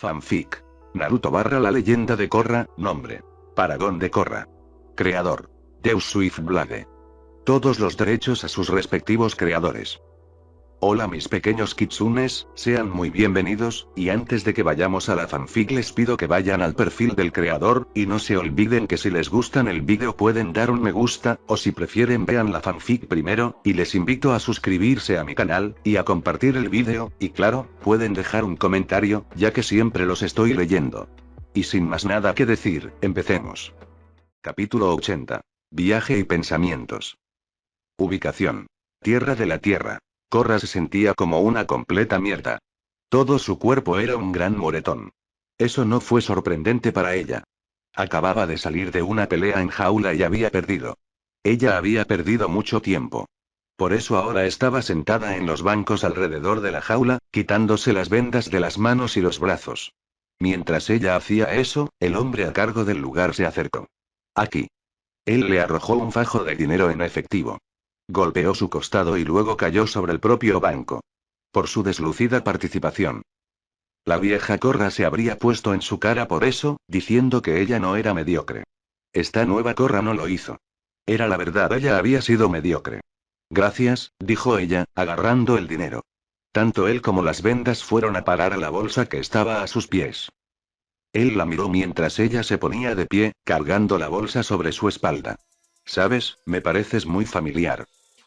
Fanfic. Naruto / la leyenda de Korra, nombre. Paragon de Korra. Creador. Deus Swiftblade. Todos los derechos a sus respectivos creadores. Hola mis pequeños kitsunes, sean muy bienvenidos, y antes de que vayamos a la fanfic les pido que vayan al perfil del creador, y no se olviden que si les gustan el vídeo pueden dar un me gusta, o si prefieren vean la fanfic primero, y les invito a suscribirse a mi canal, y a compartir el vídeo, y claro, pueden dejar un comentario, ya que siempre los estoy leyendo. Y sin más nada que decir, empecemos. Capítulo 80. Viaje y pensamientos. Ubicación. Tierra de la Tierra. Korra se sentía como una completa mierda. Todo su cuerpo era un gran moretón. Eso no fue sorprendente para ella. Acababa de salir de una pelea en jaula y había perdido. Ella había perdido mucho tiempo. Por eso ahora estaba sentada en los bancos alrededor de la jaula, quitándose las vendas de las manos y los brazos. Mientras ella hacía eso, el hombre a cargo del lugar se acercó. Aquí. Él le arrojó un fajo de dinero en efectivo. Golpeó su costado y luego cayó sobre el propio banco. Por su deslucida participación. La vieja Korra se habría puesto en su cara por eso, diciendo que ella no era mediocre. Esta nueva Korra no lo hizo. Era la verdad, ella había sido mediocre. Gracias, dijo ella, agarrando el dinero. Tanto él como las vendas fueron a parar a la bolsa que estaba a sus pies. Él la miró mientras ella se ponía de pie, cargando la bolsa sobre su espalda. ¿Sabes? Me pareces muy familiar.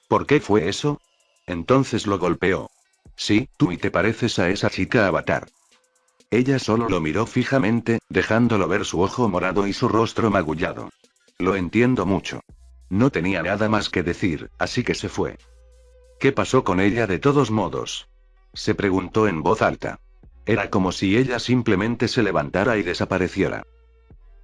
¿Por qué fue eso? Entonces lo golpeó. Sí, tú y te pareces a esa chica Avatar. Ella solo lo miró fijamente, dejándolo ver su ojo morado y su rostro magullado. Lo entiendo mucho. No tenía nada más que decir, así que se fue. ¿Qué pasó con ella de todos modos? Se preguntó en voz alta. Era como si ella simplemente se levantara y desapareciera.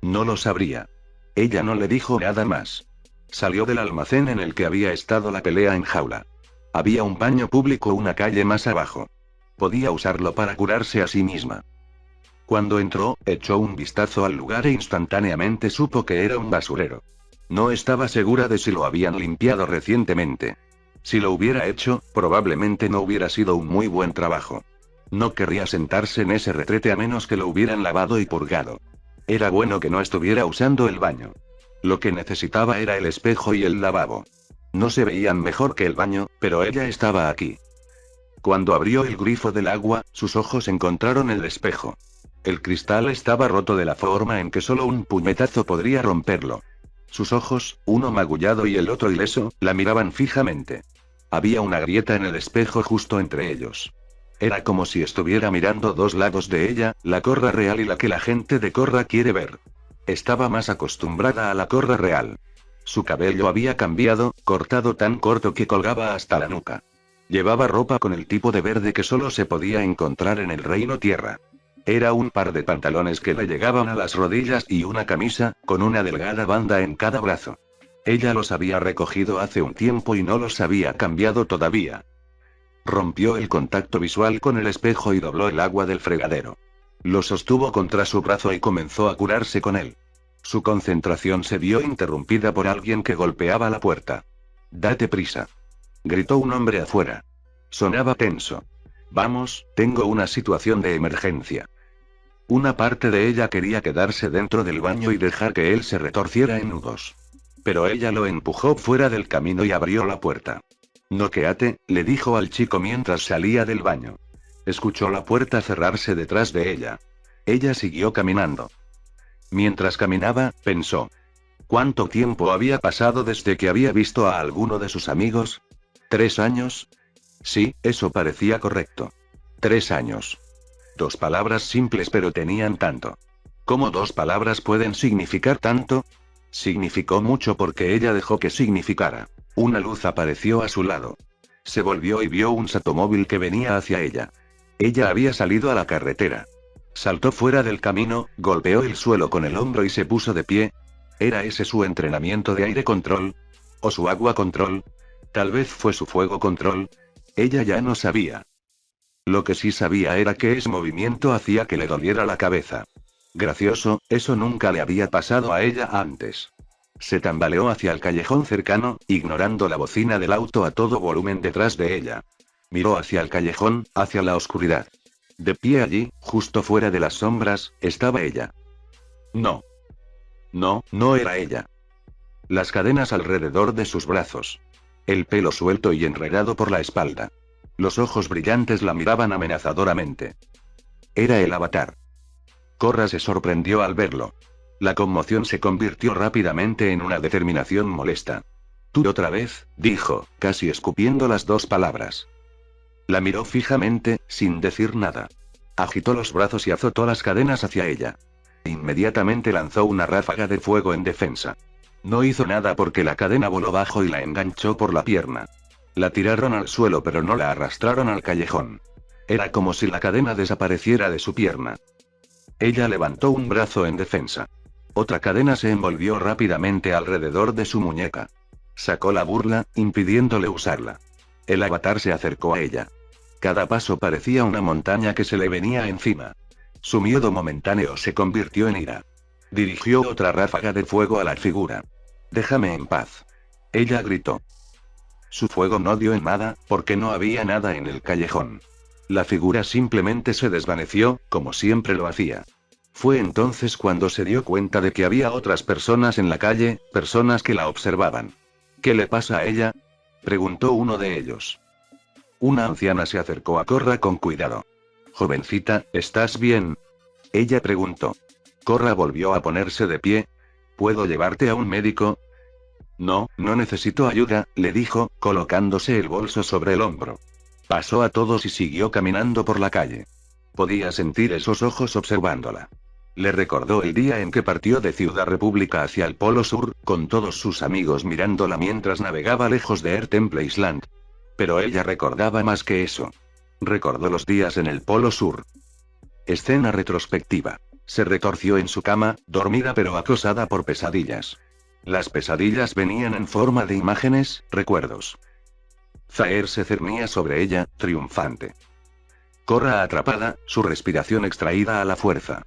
No lo sabría. Ella no le dijo nada más. Salió del almacén en el que había estado la pelea en jaula. Había un baño público una calle más abajo. Podía usarlo para curarse a sí misma. Cuando entró, echó un vistazo al lugar e instantáneamente supo que era un basurero. No estaba segura de si lo habían limpiado recientemente. Si lo hubiera hecho, probablemente no hubiera sido un muy buen trabajo. No querría sentarse en ese retrete a menos que lo hubieran lavado y purgado. Era bueno que no estuviera usando el baño. Lo que necesitaba era el espejo y el lavabo. No se veían mejor que el baño, pero ella estaba aquí. Cuando abrió el grifo del agua, sus ojos encontraron el espejo. El cristal estaba roto de la forma en que solo un puñetazo podría romperlo. Sus ojos, uno magullado y el otro ileso, la miraban fijamente. Había una grieta en el espejo justo entre ellos. Era como si estuviera mirando dos lados de ella, la Korra real y la que la gente de Korra quiere ver. Estaba más acostumbrada a la Korra real. Su cabello había cambiado, cortado tan corto que colgaba hasta la nuca. Llevaba ropa con el tipo de verde que solo se podía encontrar en el Reino Tierra. Era un par de pantalones que le llegaban a las rodillas y una camisa, con una delgada banda en cada brazo. Ella los había recogido hace un tiempo y no los había cambiado todavía. Rompió el contacto visual con el espejo y dobló el agua del fregadero. Lo sostuvo contra su brazo y comenzó a curarse con él. Su concentración se vio interrumpida por alguien que golpeaba la puerta. «Date prisa», gritó un hombre afuera. Sonaba tenso. «Vamos, tengo una situación de emergencia». Una parte de ella quería quedarse dentro del baño y dejar que él se retorciera en nudos. Pero ella lo empujó fuera del camino y abrió la puerta. «Noquéate», le dijo al chico mientras salía del baño. Escuchó la puerta cerrarse detrás de ella. Ella siguió caminando. Mientras caminaba, pensó. ¿Cuánto tiempo había pasado desde que había visto a alguno de sus amigos? ¿3 años? Sí, eso parecía correcto. 3 años. 2 palabras simples pero tenían tanto. ¿Cómo 2 palabras pueden significar tanto? Significó mucho porque ella dejó que significara. Una luz apareció a su lado. Se volvió y vio un satomóvil que venía hacia ella. Ella había salido a la carretera. Saltó fuera del camino, golpeó el suelo con el hombro y se puso de pie. ¿Era ese su entrenamiento de aire control? ¿O su agua control? Tal vez fue su fuego control. Ella ya no sabía. Lo que sí sabía era que ese movimiento hacía que le doliera la cabeza. Gracioso, eso nunca le había pasado a ella antes. Se tambaleó hacia el callejón cercano, ignorando la bocina del auto a todo volumen detrás de ella. Miró hacia el callejón, hacia la oscuridad. De pie allí, justo fuera de las sombras, estaba ella. No. No, no era ella. Las cadenas alrededor de sus brazos. El pelo suelto y enredado por la espalda. Los ojos brillantes la miraban amenazadoramente. Era el avatar. Korra se sorprendió al verlo. La conmoción se convirtió rápidamente en una determinación molesta. Tú otra vez, dijo, casi escupiendo las dos palabras. La miró fijamente, sin decir nada. Agitó los brazos y azotó las cadenas hacia ella. Inmediatamente lanzó una ráfaga de fuego en defensa. No hizo nada porque la cadena voló bajo y la enganchó por la pierna. La tiraron al suelo pero no la arrastraron al callejón. Era como si la cadena desapareciera de su pierna. Ella levantó un brazo en defensa. Otra cadena se envolvió rápidamente alrededor de su muñeca. Sacó la burla, impidiéndole usarla. El avatar se acercó a ella. Cada paso parecía una montaña que se le venía encima. Su miedo momentáneo se convirtió en ira. Dirigió otra ráfaga de fuego a la figura. «Déjame en paz». Ella gritó. Su fuego no dio en nada, porque no había nada en el callejón. La figura simplemente se desvaneció, como siempre lo hacía. Fue entonces cuando se dio cuenta de que había otras personas en la calle, personas que la observaban. «¿Qué le pasa a ella?», preguntó uno de ellos. Una anciana se acercó a Korra con cuidado. «Jovencita, ¿estás bien?», ella preguntó. Korra volvió a ponerse de pie. «¿Puedo llevarte a un médico?». «No, no necesito ayuda», le dijo, colocándose el bolso sobre el hombro. Pasó a todos y siguió caminando por la calle. Podía sentir esos ojos observándola. Le recordó el día en que partió de Ciudad República hacia el Polo Sur, con todos sus amigos mirándola mientras navegaba lejos de Air Temple Island. Pero ella recordaba más que eso. Recordó los días en el Polo Sur. Escena retrospectiva. Se retorció en su cama, dormida pero acosada por pesadillas. Las pesadillas venían en forma de imágenes, recuerdos. Zaer se cernía sobre ella, triunfante. Korra atrapada, su respiración extraída a la fuerza.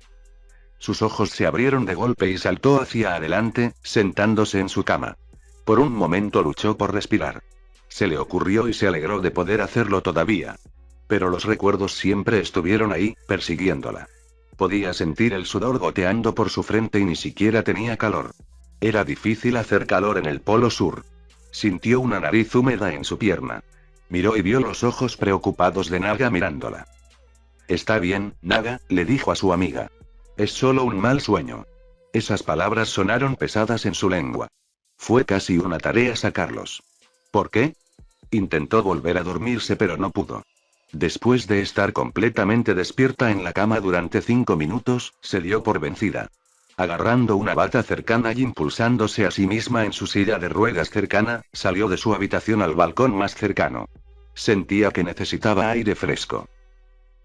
Sus ojos se abrieron de golpe y saltó hacia adelante, sentándose en su cama. Por un momento luchó por respirar. Se le ocurrió y se alegró de poder hacerlo todavía. Pero los recuerdos siempre estuvieron ahí, persiguiéndola. Podía sentir el sudor goteando por su frente y ni siquiera tenía calor. Era difícil hacer calor en el Polo Sur. Sintió una nariz húmeda en su pierna. Miró y vio los ojos preocupados de Naga mirándola. «Está bien, Naga», le dijo a su amiga. «Es solo un mal sueño». Esas palabras sonaron pesadas en su lengua. Fue casi una tarea sacarlos. ¿Por qué? Intentó volver a dormirse pero no pudo. Después de estar completamente despierta en la cama durante 5 minutos, se dio por vencida. Agarrando una bata cercana y impulsándose a sí misma en su silla de ruedas cercana, salió de su habitación al balcón más cercano. Sentía que necesitaba aire fresco.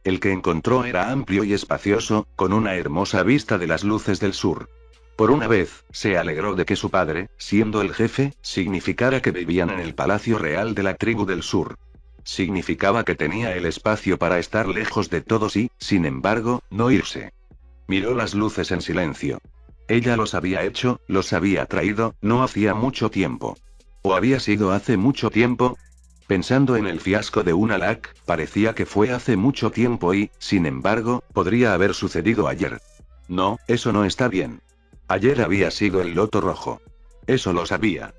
El que encontró era amplio y espacioso, con una hermosa vista de las luces del sur. Por una vez, se alegró de que su padre, siendo el jefe, significara que vivían en el palacio real de la tribu del sur. Significaba que tenía el espacio para estar lejos de todos y, sin embargo, no irse. Miró las luces en silencio. Ella los había hecho, los había traído, no hacía mucho tiempo. ¿O había sido hace mucho tiempo? Pensando en el fiasco de Unalaq, parecía que fue hace mucho tiempo y, sin embargo, podría haber sucedido ayer. No, eso no está bien. Ayer había sido el loto rojo. Eso lo sabía.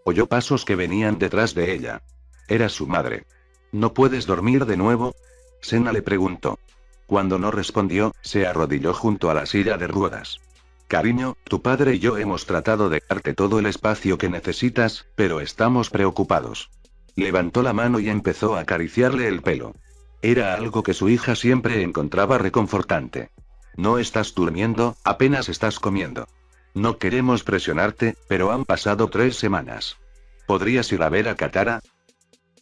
Oyó pasos que venían detrás de ella. Era su madre. ¿No puedes dormir de nuevo?, Sena le preguntó. Cuando no respondió, se arrodilló junto a la silla de ruedas. Cariño, tu padre y yo hemos tratado de darte todo el espacio que necesitas, pero estamos preocupados. Levantó la mano y empezó a acariciarle el pelo. Era algo que su hija siempre encontraba reconfortante. No estás durmiendo, apenas estás comiendo. No queremos presionarte, pero han pasado 3 semanas. ¿Podrías ir a ver a Katara?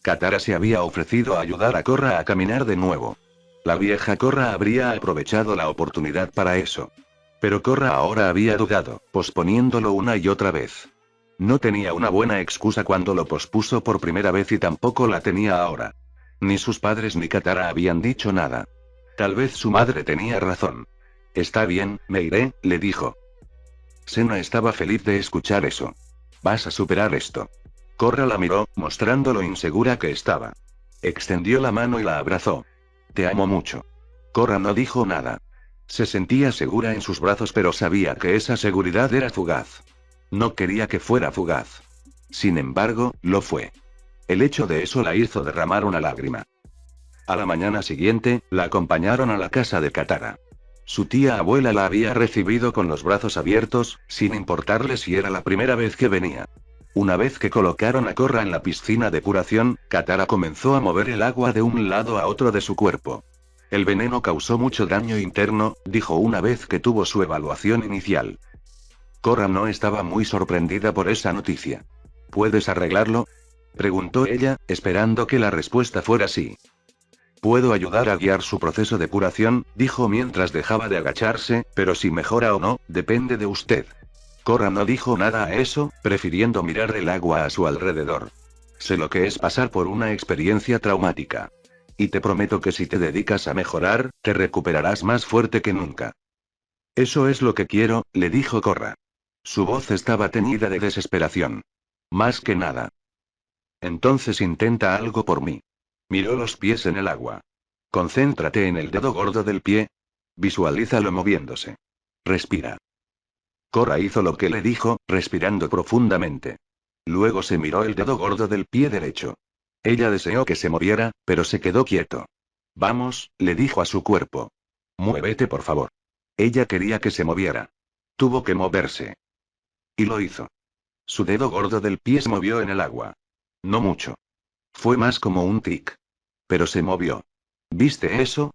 Katara se había ofrecido a ayudar a Korra a caminar de nuevo. La vieja Korra habría aprovechado la oportunidad para eso. Pero Korra ahora había dudado, posponiéndolo una y otra vez. No tenía una buena excusa cuando lo pospuso por primera vez y tampoco la tenía ahora. Ni sus padres ni Katara habían dicho nada. Tal vez su madre tenía razón. Está bien, me iré, le dijo. Sena estaba feliz de escuchar eso. Vas a superar esto. Korra la miró, mostrando lo insegura que estaba. Extendió la mano y la abrazó. Te amo mucho. Korra no dijo nada. Se sentía segura en sus brazos, pero sabía que esa seguridad era fugaz. No quería que fuera fugaz. Sin embargo, lo fue. El hecho de eso la hizo derramar una lágrima. A la mañana siguiente, la acompañaron a la casa de Katara. Su tía abuela la había recibido con los brazos abiertos, sin importarle si era la primera vez que venía. Una vez que colocaron a Korra en la piscina de curación, Katara comenzó a mover el agua de un lado a otro de su cuerpo. El veneno causó mucho daño interno, dijo una vez que tuvo su evaluación inicial. Korra no estaba muy sorprendida por esa noticia. ¿Puedes arreglarlo?, preguntó ella, esperando que la respuesta fuera sí. Puedo ayudar a guiar su proceso de curación, dijo mientras dejaba de agacharse, pero si mejora o no, depende de usted. Korra no dijo nada a eso, prefiriendo mirar el agua a su alrededor. Sé lo que es pasar por una experiencia traumática. Y te prometo que si te dedicas a mejorar, te recuperarás más fuerte que nunca. Eso es lo que quiero, le dijo Korra. Su voz estaba teñida de desesperación. Más que nada. Entonces intenta algo por mí. Miró los pies en el agua. Concéntrate en el dedo gordo del pie. Visualízalo moviéndose. Respira. Korra hizo lo que le dijo, respirando profundamente. Luego se miró el dedo gordo del pie derecho. Ella deseó que se moviera, pero se quedó quieto. Vamos, le dijo a su cuerpo. Muévete por favor. Ella quería que se moviera. Tuvo que moverse. Y lo hizo. Su dedo gordo del pie se movió en el agua. No mucho. Fue más como un tic. Pero se movió. ¿Viste eso?,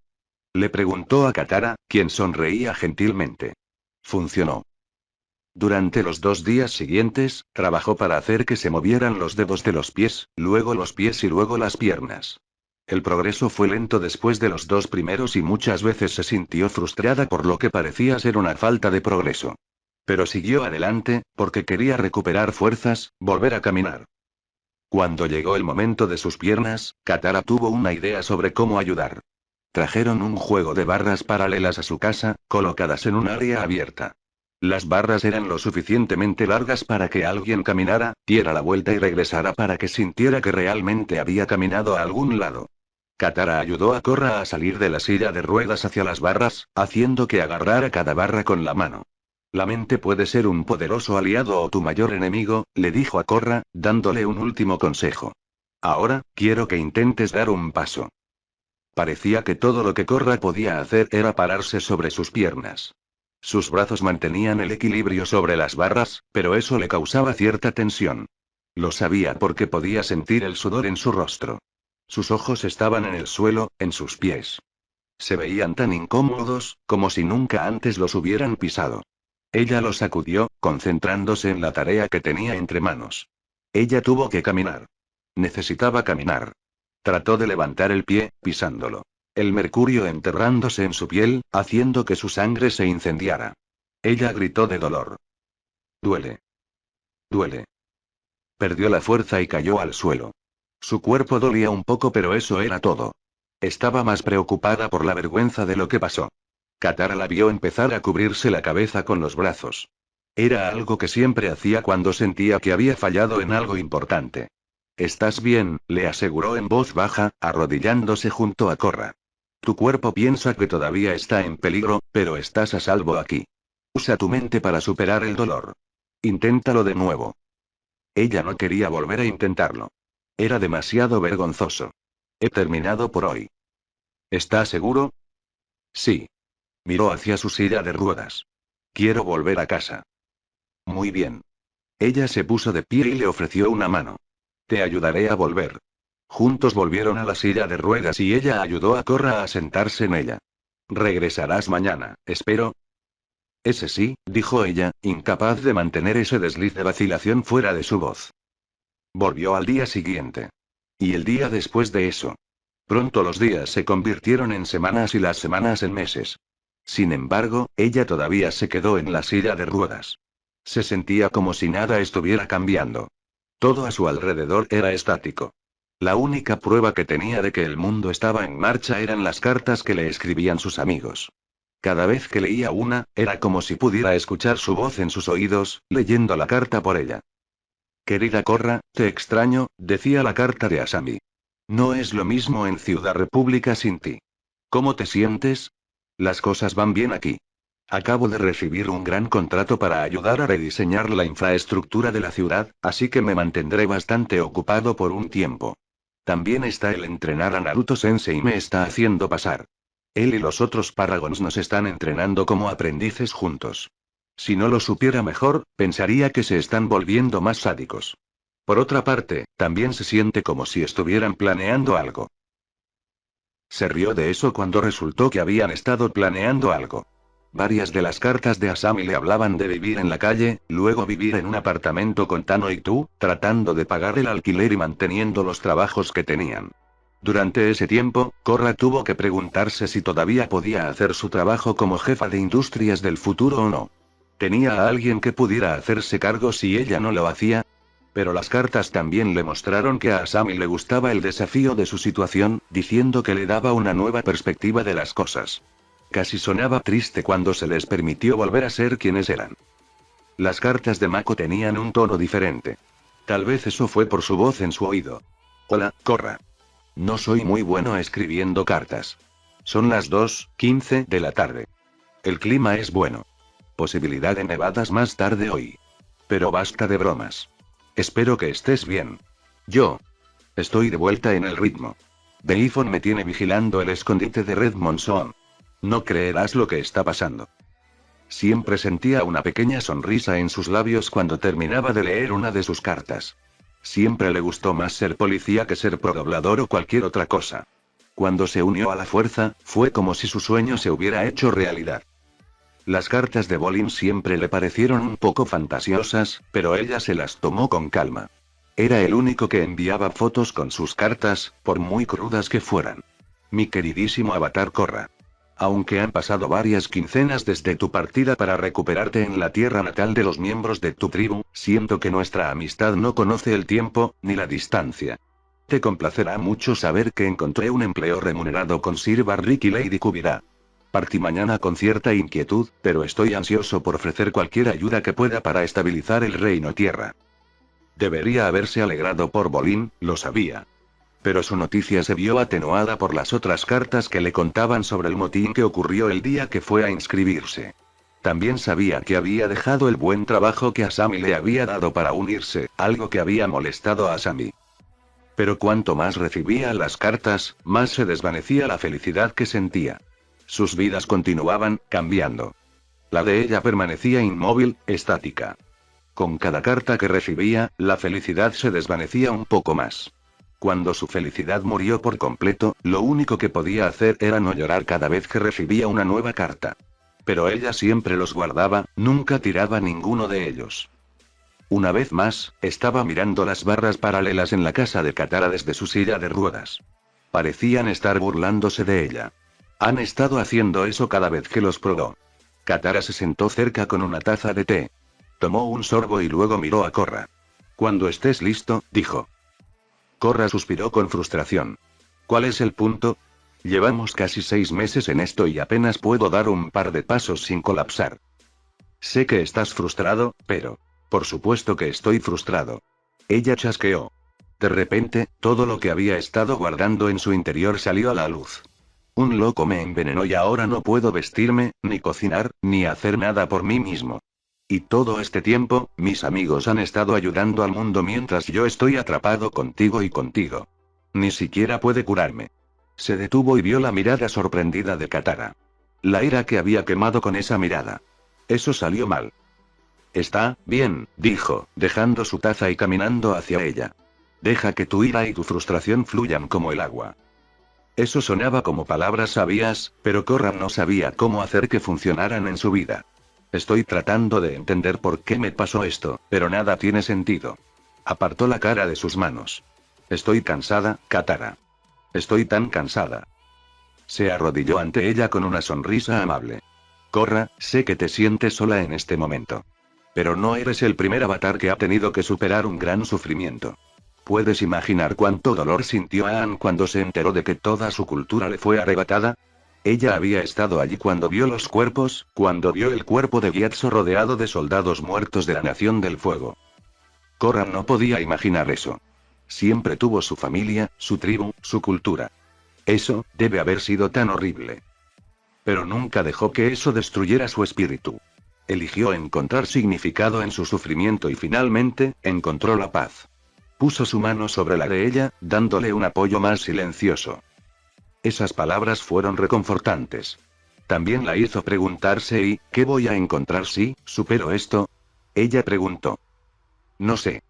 le preguntó a Katara, quien sonreía gentilmente. Funcionó. Durante los 2 días siguientes, trabajó para hacer que se movieran los dedos de los pies, luego los pies y luego las piernas. El progreso fue lento después de los 2 primeros y muchas veces se sintió frustrada por lo que parecía ser una falta de progreso. Pero siguió adelante, porque quería recuperar fuerzas, volver a caminar. Cuando llegó el momento de sus piernas, Katara tuvo una idea sobre cómo ayudar. Trajeron un juego de barras paralelas a su casa, colocadas en un área abierta. Las barras eran lo suficientemente largas para que alguien caminara, diera la vuelta y regresara para que sintiera que realmente había caminado a algún lado. Katara ayudó a Korra a salir de la silla de ruedas hacia las barras, haciendo que agarrara cada barra con la mano. La mente puede ser un poderoso aliado o tu mayor enemigo, le dijo a Korra, dándole un último consejo. Ahora, quiero que intentes dar un paso. Parecía que todo lo que Korra podía hacer era pararse sobre sus piernas. Sus brazos mantenían el equilibrio sobre las barras, pero eso le causaba cierta tensión. Lo sabía porque podía sentir el sudor en su rostro. Sus ojos estaban en el suelo, en sus pies. Se veían tan incómodos, como si nunca antes los hubieran pisado. Ella los sacudió, concentrándose en la tarea que tenía entre manos. Ella tuvo que caminar. Necesitaba caminar. Trató de levantar el pie, pisándolo. El mercurio enterrándose en su piel, haciendo que su sangre se incendiara. Ella gritó de dolor. Duele. Duele. Perdió la fuerza y cayó al suelo. Su cuerpo dolía un poco, pero eso era todo. Estaba más preocupada por la vergüenza de lo que pasó. Katara la vio empezar a cubrirse la cabeza con los brazos. Era algo que siempre hacía cuando sentía que había fallado en algo importante. «Estás bien», le aseguró en voz baja, arrodillándose junto a Korra. «Tu cuerpo piensa que todavía está en peligro, pero estás a salvo aquí. Usa tu mente para superar el dolor. Inténtalo de nuevo». Ella no quería volver a intentarlo. Era demasiado vergonzoso. «He terminado por hoy». «¿Estás seguro?» «Sí». Miró hacia su silla de ruedas. «Quiero volver a casa». «Muy bien». Ella se puso de pie y le ofreció una mano. «Te ayudaré a volver». Juntos volvieron a la silla de ruedas y ella ayudó a Korra a sentarse en ella. «Regresarás mañana, espero». «Ese sí», dijo ella, incapaz de mantener ese desliz de vacilación fuera de su voz. Volvió al día siguiente. Y el día después de eso. Pronto los días se convirtieron en semanas y las semanas en meses. Sin embargo, ella todavía se quedó en la silla de ruedas. Se sentía como si nada estuviera cambiando. Todo a su alrededor era estático. La única prueba que tenía de que el mundo estaba en marcha eran las cartas que le escribían sus amigos. Cada vez que leía una, era como si pudiera escuchar su voz en sus oídos, leyendo la carta por ella. «Querida Korra, te extraño», decía la carta de Asami. «No es lo mismo en Ciudad República sin ti. ¿Cómo te sientes? Las cosas van bien aquí. Acabo de recibir un gran contrato para ayudar a rediseñar la infraestructura de la ciudad, así que me mantendré bastante ocupado por un tiempo. También está el entrenar a Naruto Sensei y me está haciendo pasar. Él y los otros Paragons nos están entrenando como aprendices juntos. Si no lo supiera mejor, pensaría que se están volviendo más sádicos. Por otra parte, también se siente como si estuvieran planeando algo. Se rió de eso cuando resultó que habían estado planeando algo. Varias de las cartas de Asami le hablaban de vivir en la calle, luego vivir en un apartamento con Tano y tú, tratando de pagar el alquiler y manteniendo los trabajos que tenían. Durante ese tiempo, Korra tuvo que preguntarse si todavía podía hacer su trabajo como jefa de industrias del futuro o no. ¿Tenía a alguien que pudiera hacerse cargo si ella no lo hacía? Pero las cartas también le mostraron que a Asami le gustaba el desafío de su situación, diciendo que le daba una nueva perspectiva de las cosas. Casi sonaba triste cuando se les permitió volver a ser quienes eran. Las cartas de Mako tenían un tono diferente. Tal vez eso fue por su voz en su oído. Hola, Korra. No soy muy bueno escribiendo cartas. Son las 2:15 de la tarde. El clima es bueno. Posibilidad de nevadas más tarde hoy. Pero basta de bromas. Espero que estés bien. Yo. Estoy de vuelta en el ritmo. Beifon me tiene vigilando el escondite de Red Monsoon. No creerás lo que está pasando. Siempre sentía una pequeña sonrisa en sus labios cuando terminaba de leer una de sus cartas. Siempre le gustó más ser policía que ser problador o cualquier otra cosa. Cuando se unió a la fuerza, fue como si su sueño se hubiera hecho realidad. Las cartas de Bolin siempre le parecieron un poco fantasiosas, pero ella se las tomó con calma. Era el único que enviaba fotos con sus cartas, por muy crudas que fueran. Mi queridísimo avatar Korra. Aunque han pasado varias quincenas desde tu partida para recuperarte en la tierra natal de los miembros de tu tribu, siento que nuestra amistad no conoce el tiempo, ni la distancia. Te complacerá mucho saber que encontré un empleo remunerado con Sir Barrick y Lady Kubira. Partí mañana con cierta inquietud, pero estoy ansioso por ofrecer cualquier ayuda que pueda para estabilizar el reino tierra. Debería haberse alegrado por Bolin, lo sabía. Pero su noticia se vio atenuada por las otras cartas que le contaban sobre el motín que ocurrió el día que fue a inscribirse. También sabía que había dejado el buen trabajo que Asami le había dado para unirse, algo que había molestado a Asami. Pero cuanto más recibía las cartas, más se desvanecía la felicidad que sentía. Sus vidas continuaban, cambiando. La de ella permanecía inmóvil, estática. Con cada carta que recibía, la felicidad se desvanecía un poco más. Cuando su felicidad murió por completo, lo único que podía hacer era no llorar cada vez que recibía una nueva carta. Pero ella siempre los guardaba, nunca tiraba ninguno de ellos. Una vez más, estaba mirando las barras paralelas en la casa de Katara desde su silla de ruedas. Parecían estar burlándose de ella. Han estado haciendo eso cada vez que los probó. Katara se sentó cerca con una taza de té. Tomó un sorbo y luego miró a Korra. Cuando estés listo, dijo. Korra suspiró con frustración. ¿Cuál es el punto? Llevamos casi 6 meses en esto y apenas puedo dar un par de pasos sin colapsar. Sé que estás frustrado, pero... Por supuesto que estoy frustrado. Ella chasqueó. De repente, todo lo que había estado guardando en su interior salió a la luz. Un loco me envenenó y ahora no puedo vestirme, ni cocinar, ni hacer nada por mí mismo. Y todo este tiempo, mis amigos han estado ayudando al mundo mientras yo estoy atrapado contigo y contigo. Ni siquiera puede curarme. Se detuvo y vio la mirada sorprendida de Katara. La ira que había quemado con esa mirada. Eso salió mal. Está bien, dijo, dejando su taza y caminando hacia ella. Deja que tu ira y tu frustración fluyan como el agua. Eso sonaba como palabras sabias, pero Korra no sabía cómo hacer que funcionaran en su vida. Estoy tratando de entender por qué me pasó esto, pero nada tiene sentido. Apartó la cara de sus manos. Estoy cansada, Katara. Estoy tan cansada. Se arrodilló ante ella con una sonrisa amable. Korra, sé que te sientes sola en este momento. Pero no eres el primer avatar que ha tenido que superar un gran sufrimiento. ¿Puedes imaginar cuánto dolor sintió Aang cuando se enteró de que toda su cultura le fue arrebatada? Ella había estado allí cuando vio los cuerpos, cuando vio el cuerpo de Gyatso rodeado de soldados muertos de la Nación del Fuego. Korra no podía imaginar eso. Siempre tuvo su familia, su tribu, su cultura. Eso, debe haber sido tan horrible. Pero nunca dejó que eso destruyera su espíritu. Eligió encontrar significado en su sufrimiento y finalmente, encontró la paz. Puso su mano sobre la de ella, dándole un apoyo más silencioso. Esas palabras fueron reconfortantes. También la hizo preguntarse ¿y qué voy a encontrar si supero esto? Ella preguntó. No sé.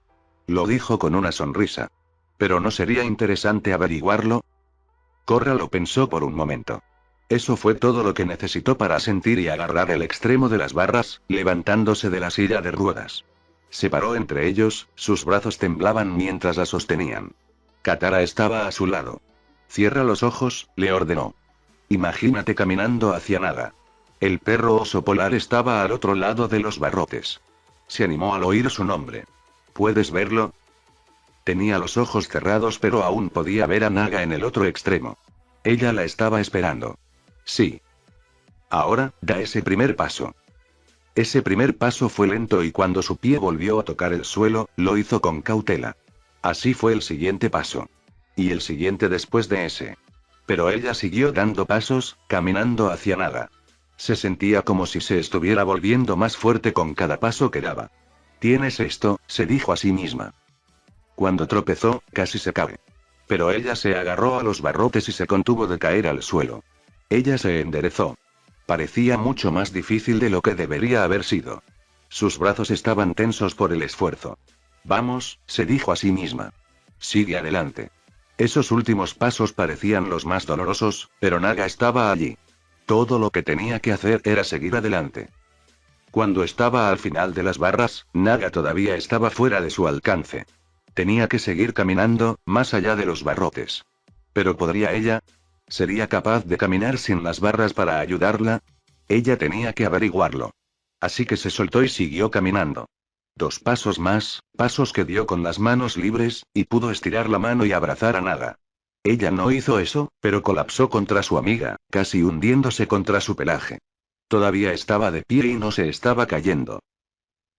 Lo dijo con una sonrisa. ¿Pero no sería interesante averiguarlo? Korra lo pensó por un momento. Eso fue todo lo que necesitó para sentir y agarrar el extremo de las barras, levantándose de la silla de ruedas. Se paró entre ellos, sus brazos temblaban mientras la sostenían. Katara estaba a su lado. Cierra los ojos, le ordenó. Imagínate caminando hacia nada. El perro oso polar estaba al otro lado de los barrotes. Se animó al oír su nombre. ¿Puedes verlo? Tenía los ojos cerrados pero aún podía ver a Naga en el otro extremo. Ella la estaba esperando. Sí. Ahora, da ese primer paso. Ese primer paso fue lento y cuando su pie volvió a tocar el suelo, lo hizo con cautela. Así fue el siguiente paso. Y el siguiente después de ese. Pero ella siguió dando pasos, caminando hacia nada. Se sentía como si se estuviera volviendo más fuerte con cada paso que daba. Tienes esto, se dijo a sí misma. Cuando tropezó, casi se cae. Pero ella se agarró a los barrotes y se contuvo de caer al suelo. Ella se enderezó. Parecía mucho más difícil de lo que debería haber sido. Sus brazos estaban tensos por el esfuerzo. Vamos, se dijo a sí misma. Sigue adelante. Esos últimos pasos parecían los más dolorosos, pero Naga estaba allí. Todo lo que tenía que hacer era seguir adelante. Cuando estaba al final de las barras, Naga todavía estaba fuera de su alcance. Tenía que seguir caminando, más allá de los barrotes. ¿Pero podría ella? ¿Sería capaz de caminar sin las barras para ayudarla? Ella tenía que averiguarlo. Así que se soltó y siguió caminando. 2 pasos más, pasos que dio con las manos libres, y pudo estirar la mano y abrazar a Naga. Ella no hizo eso, pero colapsó contra su amiga, casi hundiéndose contra su pelaje. Todavía estaba de pie y no se estaba cayendo.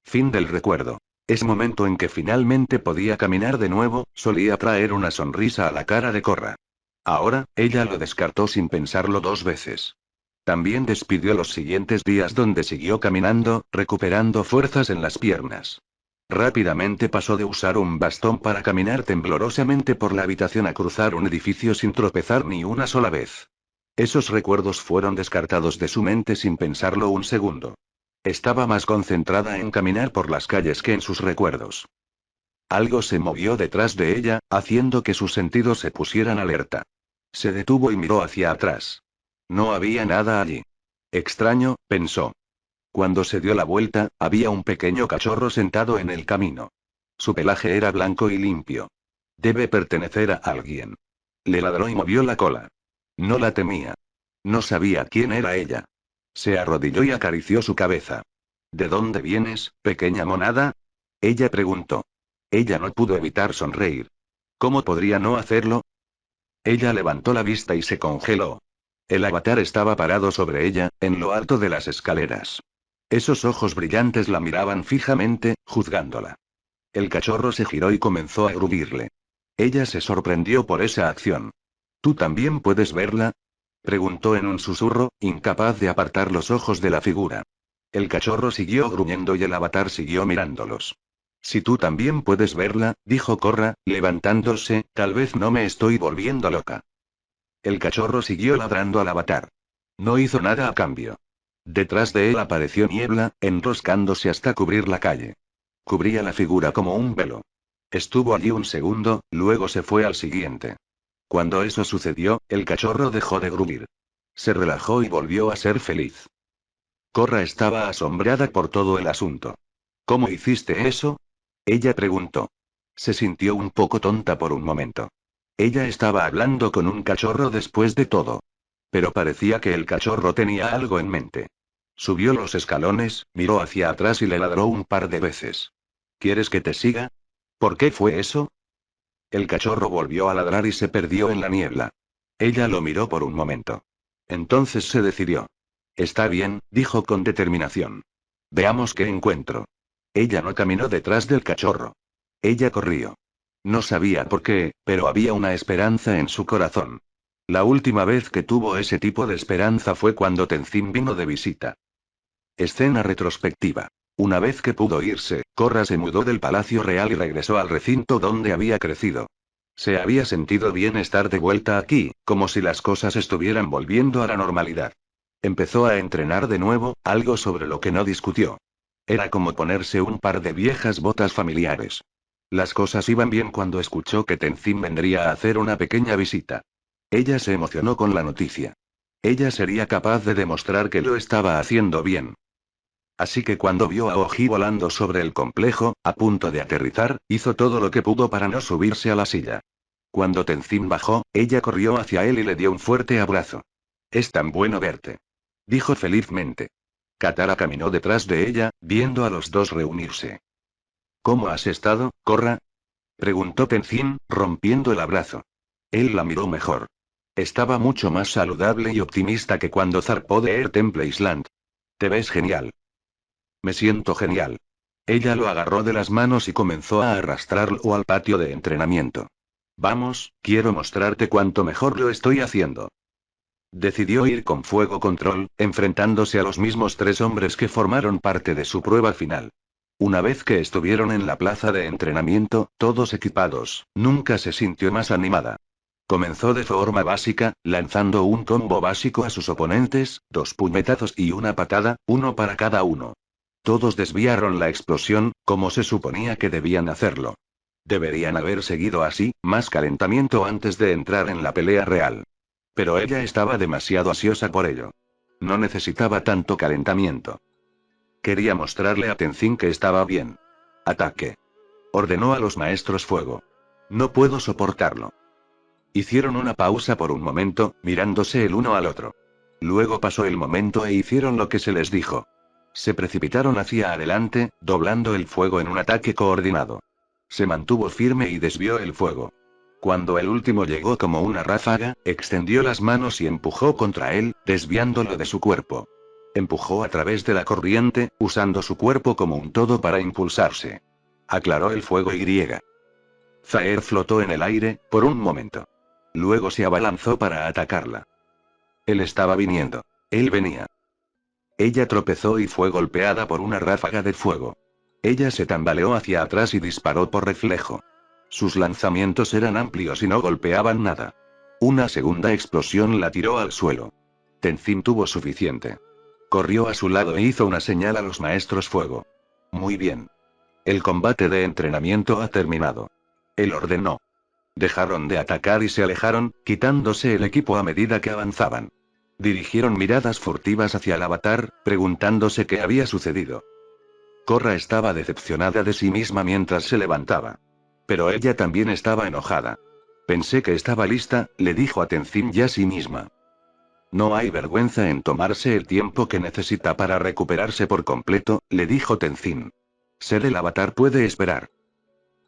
Fin del recuerdo. Ese momento en que finalmente podía caminar de nuevo, solía traer una sonrisa a la cara de Korra. Ahora, ella lo descartó sin pensarlo 2 veces. También despidió los siguientes días donde siguió caminando, recuperando fuerzas en las piernas. Rápidamente pasó de usar un bastón para caminar temblorosamente por la habitación a cruzar un edificio sin tropezar ni una sola vez. Esos recuerdos fueron descartados de su mente sin pensarlo un segundo. Estaba más concentrada en caminar por las calles que en sus recuerdos. Algo se movió detrás de ella, haciendo que sus sentidos se pusieran alerta. Se detuvo y miró hacia atrás. No había nada allí. Extraño, pensó. Cuando se dio la vuelta, había un pequeño cachorro sentado en el camino. Su pelaje era blanco y limpio. Debe pertenecer a alguien. Le ladró y movió la cola. No la temía. No sabía quién era ella. Se arrodilló y acarició su cabeza. ¿De dónde vienes, pequeña monada? Ella preguntó. Ella no pudo evitar sonreír. ¿Cómo podría no hacerlo? Ella levantó la vista y se congeló. El avatar estaba parado sobre ella, en lo alto de las escaleras. Esos ojos brillantes la miraban fijamente, juzgándola. El cachorro se giró y comenzó a gruñirle. Ella se sorprendió por esa acción. ¿Tú también puedes verla? Preguntó en un susurro, incapaz de apartar los ojos de la figura. El cachorro siguió gruñendo y el avatar siguió mirándolos. Si tú también puedes verla, dijo Korra, levantándose, tal vez no me estoy volviendo loca. El cachorro siguió ladrando al avatar. No hizo nada a cambio. Detrás de él apareció niebla, enroscándose hasta cubrir la calle. Cubría la figura como un velo. Estuvo allí un segundo, luego se fue al siguiente. Cuando eso sucedió, el cachorro dejó de gruñir. Se relajó y volvió a ser feliz. Korra estaba asombrada por todo el asunto. ¿Cómo hiciste eso? Ella preguntó. Se sintió un poco tonta por un momento. Ella estaba hablando con un cachorro después de todo. Pero parecía que el cachorro tenía algo en mente. Subió los escalones, miró hacia atrás y le ladró un par de veces. ¿Quieres que te siga? ¿Por qué fue eso? El cachorro volvió a ladrar y se perdió en la niebla. Ella lo miró por un momento. Entonces se decidió. Está bien, dijo con determinación. Veamos qué encuentro. Ella no caminó detrás del cachorro. Ella corrió. No sabía por qué, pero había una esperanza en su corazón. La última vez que tuvo ese tipo de esperanza fue cuando Tenzin vino de visita. Escena retrospectiva. Una vez que pudo irse, Korra se mudó del Palacio Real y regresó al recinto donde había crecido. Se había sentido bien estar de vuelta aquí, como si las cosas estuvieran volviendo a la normalidad. Empezó a entrenar de nuevo, algo sobre lo que no discutió. Era como ponerse un par de viejas botas familiares. Las cosas iban bien cuando escuchó que Tenzin vendría a hacer una pequeña visita. Ella se emocionó con la noticia. Ella sería capaz de demostrar que lo estaba haciendo bien. Así que cuando vio a Oji volando sobre el complejo, a punto de aterrizar, hizo todo lo que pudo para no subirse a la silla. Cuando Tenzin bajó, ella corrió hacia él y le dio un fuerte abrazo. Es tan bueno verte. Dijo felizmente. Katara caminó detrás de ella, viendo a los dos reunirse. ¿Cómo has estado, Korra? Preguntó Tenzin, rompiendo el abrazo. Él la miró mejor. Estaba mucho más saludable y optimista que cuando zarpó de Air Temple Island. Te ves genial. Me siento genial. Ella lo agarró de las manos y comenzó a arrastrarlo al patio de entrenamiento. Vamos, quiero mostrarte cuánto mejor lo estoy haciendo. Decidió ir con Fuego Control, enfrentándose a los mismos tres hombres que formaron parte de su prueba final. Una vez que estuvieron en la plaza de entrenamiento, todos equipados, nunca se sintió más animada. Comenzó de forma básica, lanzando un combo básico a sus oponentes, 2 puñetazos y una patada, uno para cada uno. Todos desviaron la explosión, como se suponía que debían hacerlo. Deberían haber seguido así, más calentamiento antes de entrar en la pelea real. Pero ella estaba demasiado ansiosa por ello. No necesitaba tanto calentamiento. Quería mostrarle a Tenzin que estaba bien. Ataque. Ordenó a los maestros fuego. No puedo soportarlo. Hicieron una pausa por un momento, mirándose el uno al otro. Luego pasó el momento e hicieron lo que se les dijo. Se precipitaron hacia adelante, doblando el fuego en un ataque coordinado. Se mantuvo firme y desvió el fuego. Cuando el último llegó como una ráfaga, extendió las manos y empujó contra él, desviándolo de su cuerpo. Empujó a través de la corriente, usando su cuerpo como un todo para impulsarse. Aclaró el fuego y. Zaer flotó en el aire, por un momento. Luego se abalanzó para atacarla. Él estaba viniendo. Él venía. Ella tropezó y fue golpeada por una ráfaga de fuego. Ella se tambaleó hacia atrás y disparó por reflejo. Sus lanzamientos eran amplios y no golpeaban nada. Una segunda explosión la tiró al suelo. Tenzin tuvo suficiente. Corrió a su lado e hizo una señal a los maestros fuego. Muy bien. El combate de entrenamiento ha terminado. Él ordenó. Dejaron de atacar y se alejaron, quitándose el equipo a medida que avanzaban. Dirigieron miradas furtivas hacia el avatar, preguntándose qué había sucedido. Korra estaba decepcionada de sí misma mientras se levantaba. Pero ella también estaba enojada. Pensé que estaba lista, le dijo a Tenzin y a sí misma. No hay vergüenza en tomarse el tiempo que necesita para recuperarse por completo, le dijo Tenzin. Ser el avatar puede esperar.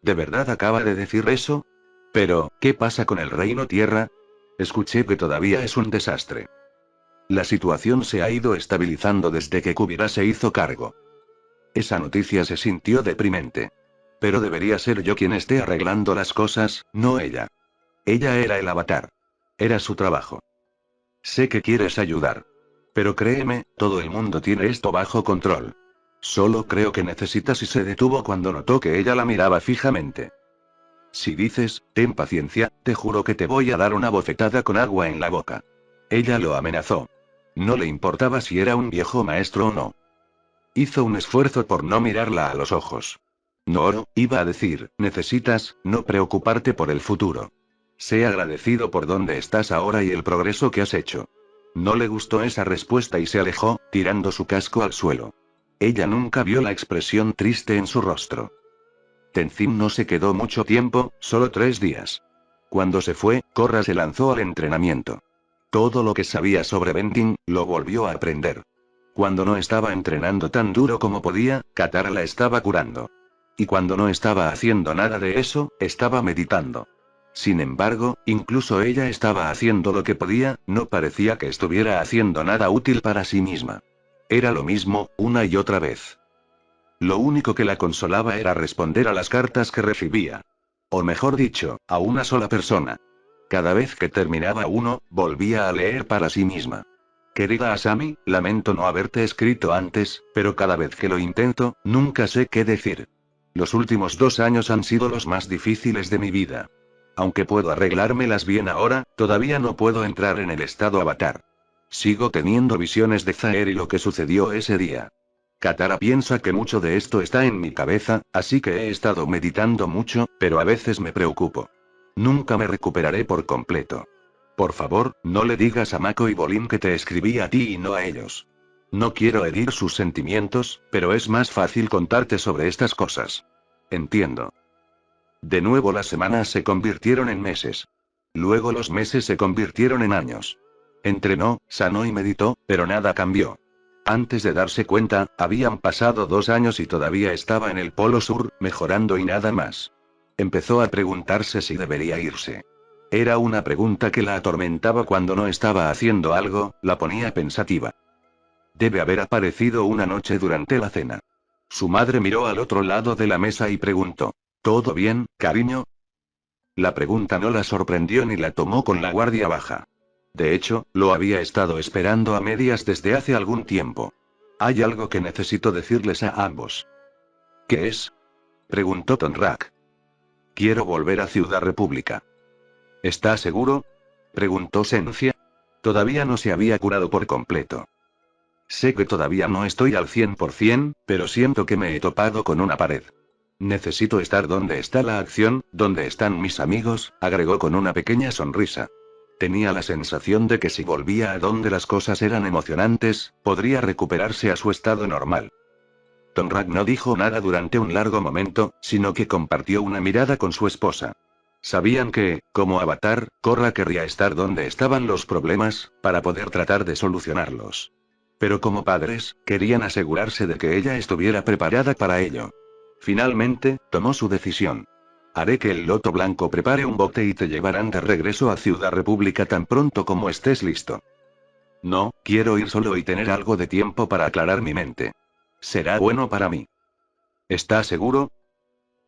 ¿De verdad acaba de decir eso? Pero, ¿qué pasa con el Reino Tierra? Escuché que todavía es un desastre. La situación se ha ido estabilizando desde que Kubira se hizo cargo. Esa noticia se sintió deprimente. Pero debería ser yo quien esté arreglando las cosas, no ella. Ella era el avatar. Era su trabajo. Sé que quieres ayudar. Pero créeme, todo el mundo tiene esto bajo control. Solo creo que necesitas y se detuvo cuando notó que ella la miraba fijamente. Si dices, ten paciencia, te juro que te voy a dar una bofetada con agua en la boca. Ella lo amenazó. No le importaba si era un viejo maestro o no. Hizo un esfuerzo por no mirarla a los ojos. No, iba a decir, necesitas, no preocuparte por el futuro. Sé agradecido por donde estás ahora y el progreso que has hecho. No le gustó esa respuesta y se alejó, tirando su casco al suelo. Ella nunca vio la expresión triste en su rostro. Tenzin no se quedó mucho tiempo, solo 3 días. Cuando se fue, Korra se lanzó al entrenamiento. Todo lo que sabía sobre Bending, lo volvió a aprender. Cuando no estaba entrenando tan duro como podía, Katara la estaba curando. Y cuando no estaba haciendo nada de eso, estaba meditando. Sin embargo, incluso ella estaba haciendo lo que podía, no parecía que estuviera haciendo nada útil para sí misma. Era lo mismo, una y otra vez. Lo único que la consolaba era responder a las cartas que recibía. O mejor dicho, a una sola persona. Cada vez que terminaba uno, volvía a leer para sí misma. Querida Asami, lamento no haberte escrito antes, pero cada vez que lo intento, nunca sé qué decir. Los últimos 2 años han sido los más difíciles de mi vida. Aunque puedo arreglármelas bien ahora, todavía no puedo entrar en el estado avatar. Sigo teniendo visiones de Zaer y lo que sucedió ese día. Katara piensa que mucho de esto está en mi cabeza, así que he estado meditando mucho, pero a veces me preocupo. Nunca me recuperaré por completo. Por favor, no le digas a Mako y Bolin que te escribí a ti y no a ellos. No quiero herir sus sentimientos, pero es más fácil contarte sobre estas cosas. Entiendo. De nuevo las semanas se convirtieron en meses. Luego los meses se convirtieron en años. Entrenó, sanó y meditó, pero nada cambió. Antes de darse cuenta, habían pasado 2 años y todavía estaba en el Polo Sur, mejorando y nada más. Empezó a preguntarse si debería irse. Era una pregunta que la atormentaba cuando no estaba haciendo algo, la ponía pensativa. Debe haber aparecido una noche durante la cena. Su madre miró al otro lado de la mesa y preguntó: ¿Todo bien, cariño? La pregunta no la sorprendió ni la tomó con la guardia baja. De hecho, lo había estado esperando a medias desde hace algún tiempo. Hay algo que necesito decirles a ambos. ¿Qué es? Preguntó Tonrak. Quiero volver a Ciudad República. ¿Está seguro? Preguntó Sencia. Todavía no se había curado por completo. Sé que todavía no estoy al 100%, pero siento que me he topado con una pared. Necesito estar donde está la acción, donde están mis amigos, agregó con una pequeña sonrisa. Tenía la sensación de que si volvía a donde las cosas eran emocionantes, podría recuperarse a su estado normal. Tonrak no dijo nada durante un largo momento, sino que compartió una mirada con su esposa. Sabían que, como avatar, Korra querría estar donde estaban los problemas, para poder tratar de solucionarlos. Pero como padres, querían asegurarse de que ella estuviera preparada para ello. Finalmente, tomó su decisión. Haré que el Loto Blanco prepare un bote y te llevarán de regreso a Ciudad República tan pronto como estés listo. No, quiero ir solo y tener algo de tiempo para aclarar mi mente. Será bueno para mí. ¿Está seguro?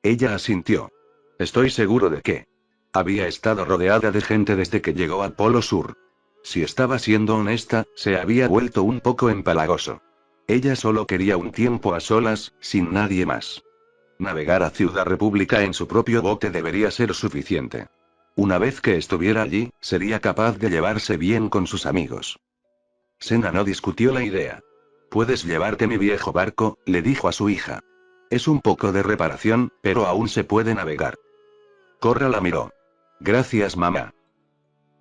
Ella asintió. Estoy seguro de que había estado rodeada de gente desde que llegó al Polo Sur. Si estaba siendo honesta, se había vuelto un poco empalagoso. Ella solo quería un tiempo a solas, sin nadie más. Navegar a Ciudad República en su propio bote debería ser suficiente. Una vez que estuviera allí, sería capaz de llevarse bien con sus amigos. Sena no discutió la idea. Puedes llevarte mi viejo barco, le dijo a su hija. Es un poco de reparación, pero aún se puede navegar. Korra la miró. Gracias, mamá.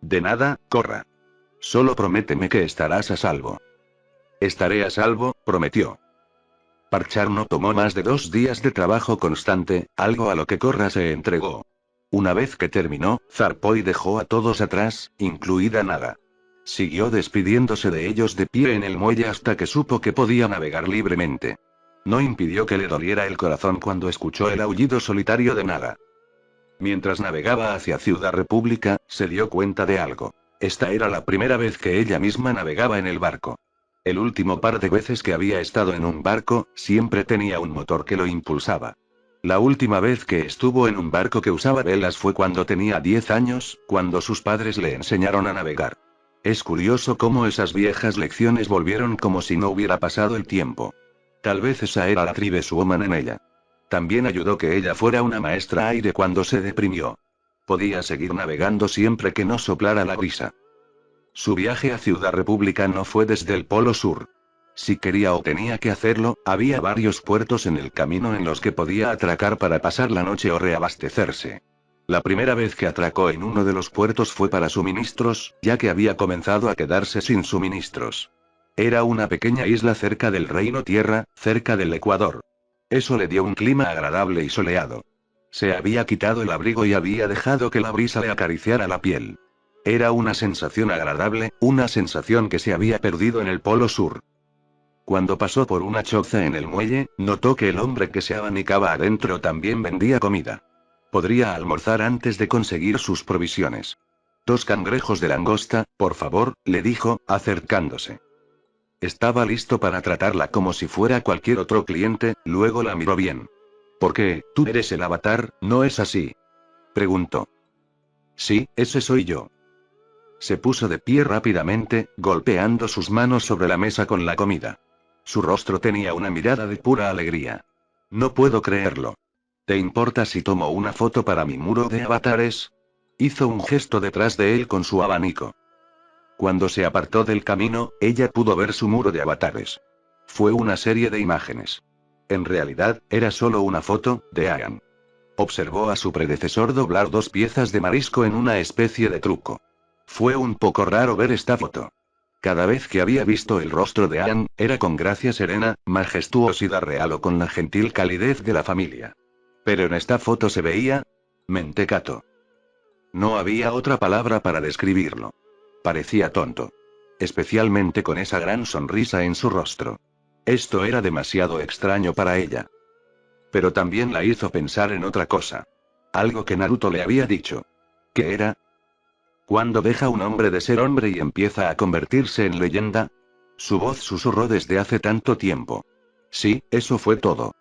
De nada, Korra. Solo prométeme que estarás a salvo. Estaré a salvo, prometió. Parchar no tomó más de 2 días de trabajo constante, algo a lo que Korra se entregó. Una vez que terminó, zarpó y dejó a todos atrás, incluida Naga. Siguió despidiéndose de ellos de pie en el muelle hasta que supo que podía navegar libremente. No impidió que le doliera el corazón cuando escuchó el aullido solitario de Naga. Mientras navegaba hacia Ciudad República, se dio cuenta de algo. Esta era la primera vez que ella misma navegaba en el barco. El último par de veces que había estado en un barco, siempre tenía un motor que lo impulsaba. La última vez que estuvo en un barco que usaba velas fue cuando tenía 10 años, cuando sus padres le enseñaron a navegar. Es curioso cómo esas viejas lecciones volvieron como si no hubiera pasado el tiempo. Tal vez esa era la Tribeswoman en ella. También ayudó que ella fuera una maestra aire cuando se deprimió. Podía seguir navegando siempre que no soplara la brisa. Su viaje a Ciudad República no fue desde el Polo Sur. Si quería o tenía que hacerlo, había varios puertos en el camino en los que podía atracar para pasar la noche o reabastecerse. La primera vez que atracó en uno de los puertos fue para suministros, ya que había comenzado a quedarse sin suministros. Era una pequeña isla cerca del Reino Tierra, cerca del Ecuador. Eso le dio un clima agradable y soleado. Se había quitado el abrigo y había dejado que la brisa le acariciara la piel. Era una sensación agradable, una sensación que se había perdido en el Polo Sur. Cuando pasó por una choza en el muelle, notó que el hombre que se abanicaba adentro también vendía comida. Podría almorzar antes de conseguir sus provisiones. 2 cangrejos de langosta, por favor, le dijo, acercándose. Estaba listo para tratarla como si fuera cualquier otro cliente, luego la miró bien. ¿Por qué, tú eres el avatar, no es así? Preguntó. Sí, ese soy yo. Se puso de pie rápidamente, golpeando sus manos sobre la mesa con la comida. Su rostro tenía una mirada de pura alegría. No puedo creerlo. ¿Te importa si tomo una foto para mi muro de avatares? Hizo un gesto detrás de él con su abanico. Cuando se apartó del camino, ella pudo ver su muro de avatares. Fue una serie de imágenes. En realidad, era solo una foto, de Ian. Observó a su predecesor doblar dos piezas de marisco en una especie de truco. Fue un poco raro ver esta foto. Cada vez que había visto el rostro de Ian, era con gracia serena, majestuosidad real o con la gentil calidez de la familia. Pero en esta foto se veía... mentecato. No había otra palabra para describirlo. Parecía tonto. Especialmente con esa gran sonrisa en su rostro. Esto era demasiado extraño para ella. Pero también la hizo pensar en otra cosa. Algo que Naruto le había dicho. ¿Qué era? ¿Cuándo deja un hombre de ser hombre y empieza a convertirse en leyenda? Su voz susurró desde hace tanto tiempo. Sí, eso fue todo.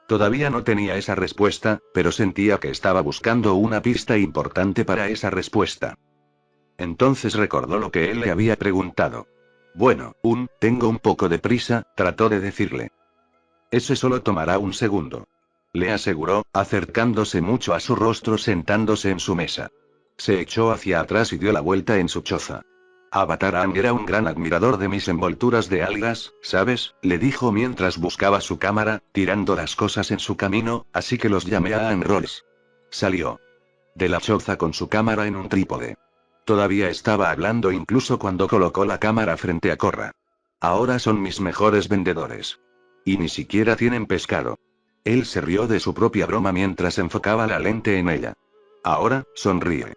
Todavía no tenía esa respuesta, pero sentía que estaba buscando una pista importante para esa respuesta. Entonces recordó lo que él le había preguntado. Bueno, tengo un poco de prisa, trató de decirle. Ese solo tomará un segundo. Le aseguró, acercándose mucho a su rostro sentándose en su mesa. Se echó hacia atrás y dio la vuelta en su choza. Avatar Aang era un gran admirador de mis envolturas de algas, ¿sabes? Le dijo mientras buscaba su cámara, tirando las cosas en su camino, así que los llamé a Aang Rolls. Salió de la choza con su cámara en un trípode. Todavía estaba hablando incluso cuando colocó la cámara frente a Korra. Ahora son mis mejores vendedores. Y ni siquiera tienen pescado. Él se rió de su propia broma mientras enfocaba la lente en ella. Ahora, sonríe.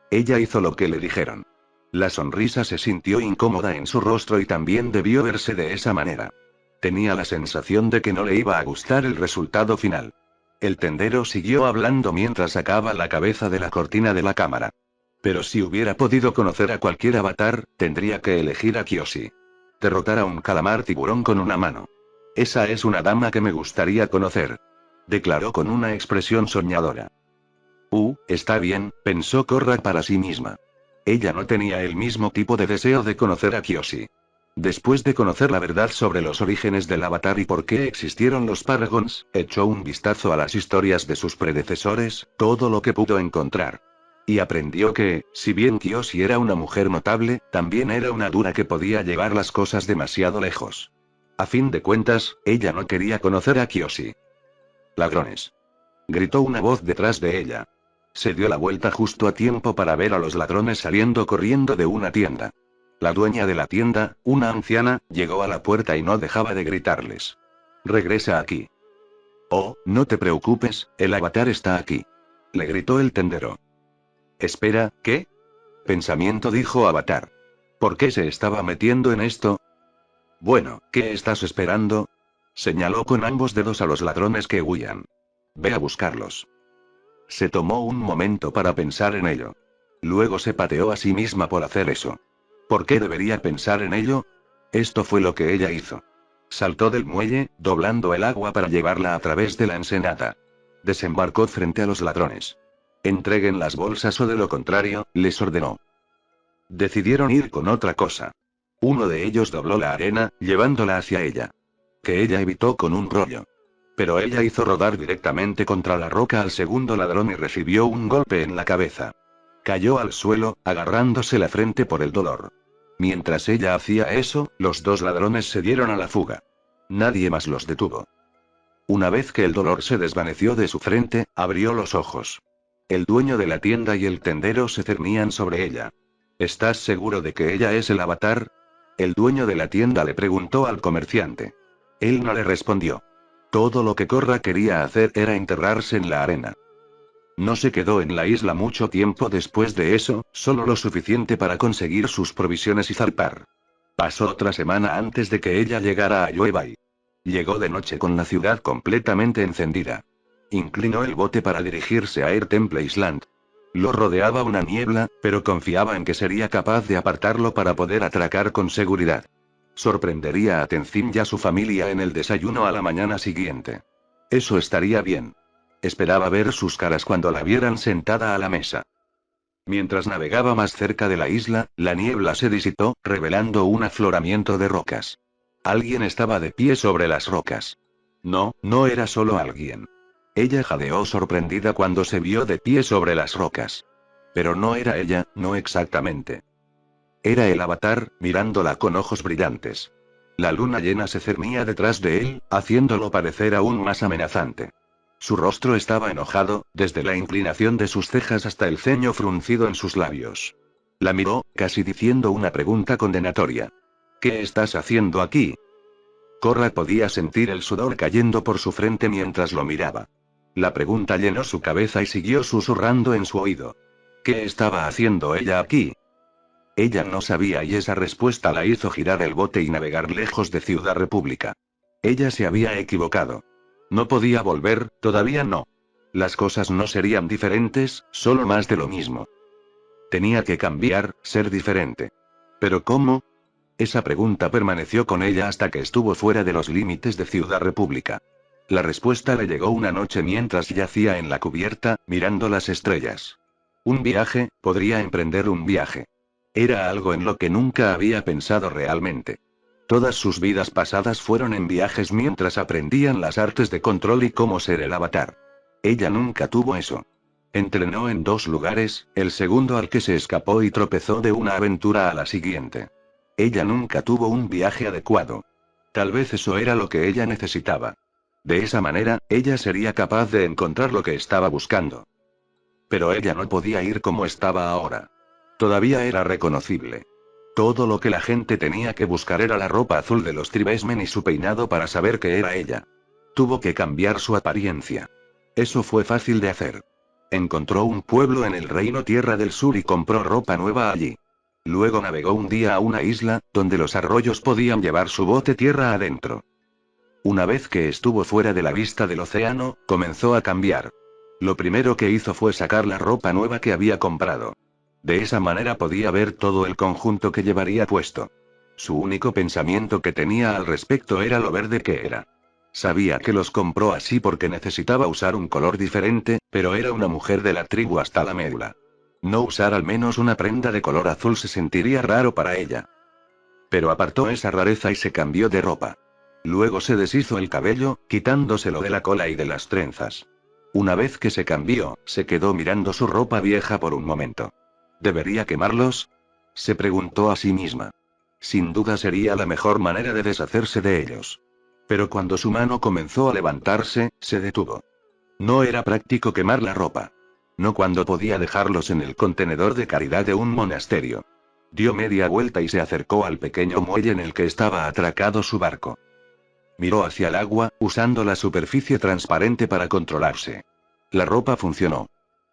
Ella hizo lo que le dijeron. La sonrisa se sintió incómoda en su rostro y también debió verse de esa manera. Tenía la sensación de que no le iba a gustar el resultado final. El tendero siguió hablando mientras sacaba la cabeza de la cortina de la cámara. Pero si hubiera podido conocer a cualquier avatar, tendría que elegir a Kyoshi. Derrotar a un calamar tiburón con una mano. Esa es una dama que me gustaría conocer. Declaró con una expresión soñadora. Está bien, pensó Korra para sí misma. Ella no tenía el mismo tipo de deseo de conocer a Kyoshi. Después de conocer la verdad sobre los orígenes del avatar y por qué existieron los Paragons, echó un vistazo a las historias de sus predecesores, todo lo que pudo encontrar. Y aprendió que, si bien Kyoshi era una mujer notable, también era una dura que podía llevar las cosas demasiado lejos. A fin de cuentas, ella no quería conocer a Kyoshi. Ladrones. Gritó una voz detrás de ella. Se dio la vuelta justo a tiempo para ver a los ladrones saliendo corriendo de una tienda. La dueña de la tienda, una anciana, llegó a la puerta y no dejaba de gritarles. Regresa aquí. Oh, no te preocupes, el avatar está aquí. Le gritó el tendero. Espera, ¿qué? Pensamiento dijo Avatar. ¿Por qué se estaba metiendo en esto? Bueno, ¿qué estás esperando? Señaló con ambos dedos a los ladrones que huían. Ve a buscarlos. Se tomó un momento para pensar en ello. Luego se pateó a sí misma por hacer eso. ¿Por qué debería pensar en ello? Esto fue lo que ella hizo. Saltó del muelle, doblando el agua para llevarla a través de la ensenada. Desembarcó frente a los ladrones. Entreguen las bolsas o de lo contrario, les ordenó. Decidieron ir con otra cosa. Uno de ellos dobló la arena, llevándola hacia ella. Que ella evitó con un rollo. Pero ella hizo rodar directamente contra la roca al segundo ladrón y recibió un golpe en la cabeza. Cayó al suelo, agarrándose la frente por el dolor. Mientras ella hacía eso, los dos ladrones se dieron a la fuga. Nadie más los detuvo. Una vez que el dolor se desvaneció de su frente, abrió los ojos. El dueño de la tienda y el tendero se cernían sobre ella. ¿Estás seguro de que ella es el avatar? El dueño de la tienda le preguntó al comerciante. Él no le respondió. Todo lo que Korra quería hacer era enterrarse en la arena. No se quedó en la isla mucho tiempo después de eso, solo lo suficiente para conseguir sus provisiones y zarpar. Pasó otra semana antes de que ella llegara a Yuebai. Llegó de noche con la ciudad completamente encendida. Inclinó el bote para dirigirse a Air Temple Island. Lo rodeaba una niebla, pero confiaba en que sería capaz de apartarlo para poder atracar con seguridad. Sorprendería a Tenzin y a su familia en el desayuno a la mañana siguiente. Eso estaría bien. Esperaba ver sus caras cuando la vieran sentada a la mesa. Mientras navegaba más cerca de la isla, la niebla se disipó, revelando un afloramiento de rocas. Alguien estaba de pie sobre las rocas. No, no era solo alguien. Ella jadeó sorprendida cuando se vio de pie sobre las rocas. Pero no era ella, no exactamente. Era el avatar, mirándola con ojos brillantes. La luna llena se cernía detrás de él, haciéndolo parecer aún más amenazante. Su rostro estaba enojado, desde la inclinación de sus cejas hasta el ceño fruncido en sus labios. La miró, casi diciendo una pregunta condenatoria. ¿Qué estás haciendo aquí? Korra podía sentir el sudor cayendo por su frente mientras lo miraba. La pregunta llenó su cabeza y siguió susurrando en su oído. ¿Qué estaba haciendo ella aquí? Ella no sabía y esa respuesta la hizo girar el bote y navegar lejos de Ciudad República. Ella se había equivocado. No podía volver, todavía no. Las cosas no serían diferentes, solo más de lo mismo. Tenía que cambiar, ser diferente. ¿Pero cómo? Esa pregunta permaneció con ella hasta que estuvo fuera de los límites de Ciudad República. La respuesta le llegó una noche mientras yacía en la cubierta, mirando las estrellas. Un viaje, podría emprender un viaje. Era algo en lo que nunca había pensado realmente. Todas sus vidas pasadas fueron en viajes mientras aprendían las artes de control y cómo ser el avatar. Ella nunca tuvo eso. Entrenó en 2 lugares, el segundo al que se escapó y tropezó de una aventura a la siguiente. Ella nunca tuvo un viaje adecuado. Tal vez eso era lo que ella necesitaba. De esa manera, ella sería capaz de encontrar lo que estaba buscando. Pero ella no podía ir como estaba ahora. Todavía era reconocible. Todo lo que la gente tenía que buscar era la ropa azul de los Tribesmen y su peinado para saber que era ella. Tuvo que cambiar su apariencia. Eso fue fácil de hacer. Encontró un pueblo en el Reino Tierra del Sur y compró ropa nueva allí. Luego navegó un día a una isla, donde los arroyos podían llevar su bote tierra adentro. Una vez que estuvo fuera de la vista del océano, comenzó a cambiar. Lo primero que hizo fue sacar la ropa nueva que había comprado. De esa manera podía ver todo el conjunto que llevaría puesto. Su único pensamiento que tenía al respecto era lo verde que era. Sabía que los compró así porque necesitaba usar un color diferente, pero era una mujer de la tribu hasta la médula. No usar al menos una prenda de color azul se sentiría raro para ella. Pero apartó esa rareza y se cambió de ropa. Luego se deshizo el cabello, quitándoselo de la cola y de las trenzas. Una vez que se cambió, se quedó mirando su ropa vieja por un momento. ¿Debería quemarlos? Se preguntó a sí misma. Sin duda sería la mejor manera de deshacerse de ellos. Pero cuando su mano comenzó a levantarse, se detuvo. No era práctico quemar la ropa. No cuando podía dejarlos en el contenedor de caridad de un monasterio. Dio media vuelta y se acercó al pequeño muelle en el que estaba atracado su barco. Miró hacia el agua, usando la superficie transparente para controlarse. La ropa funcionó.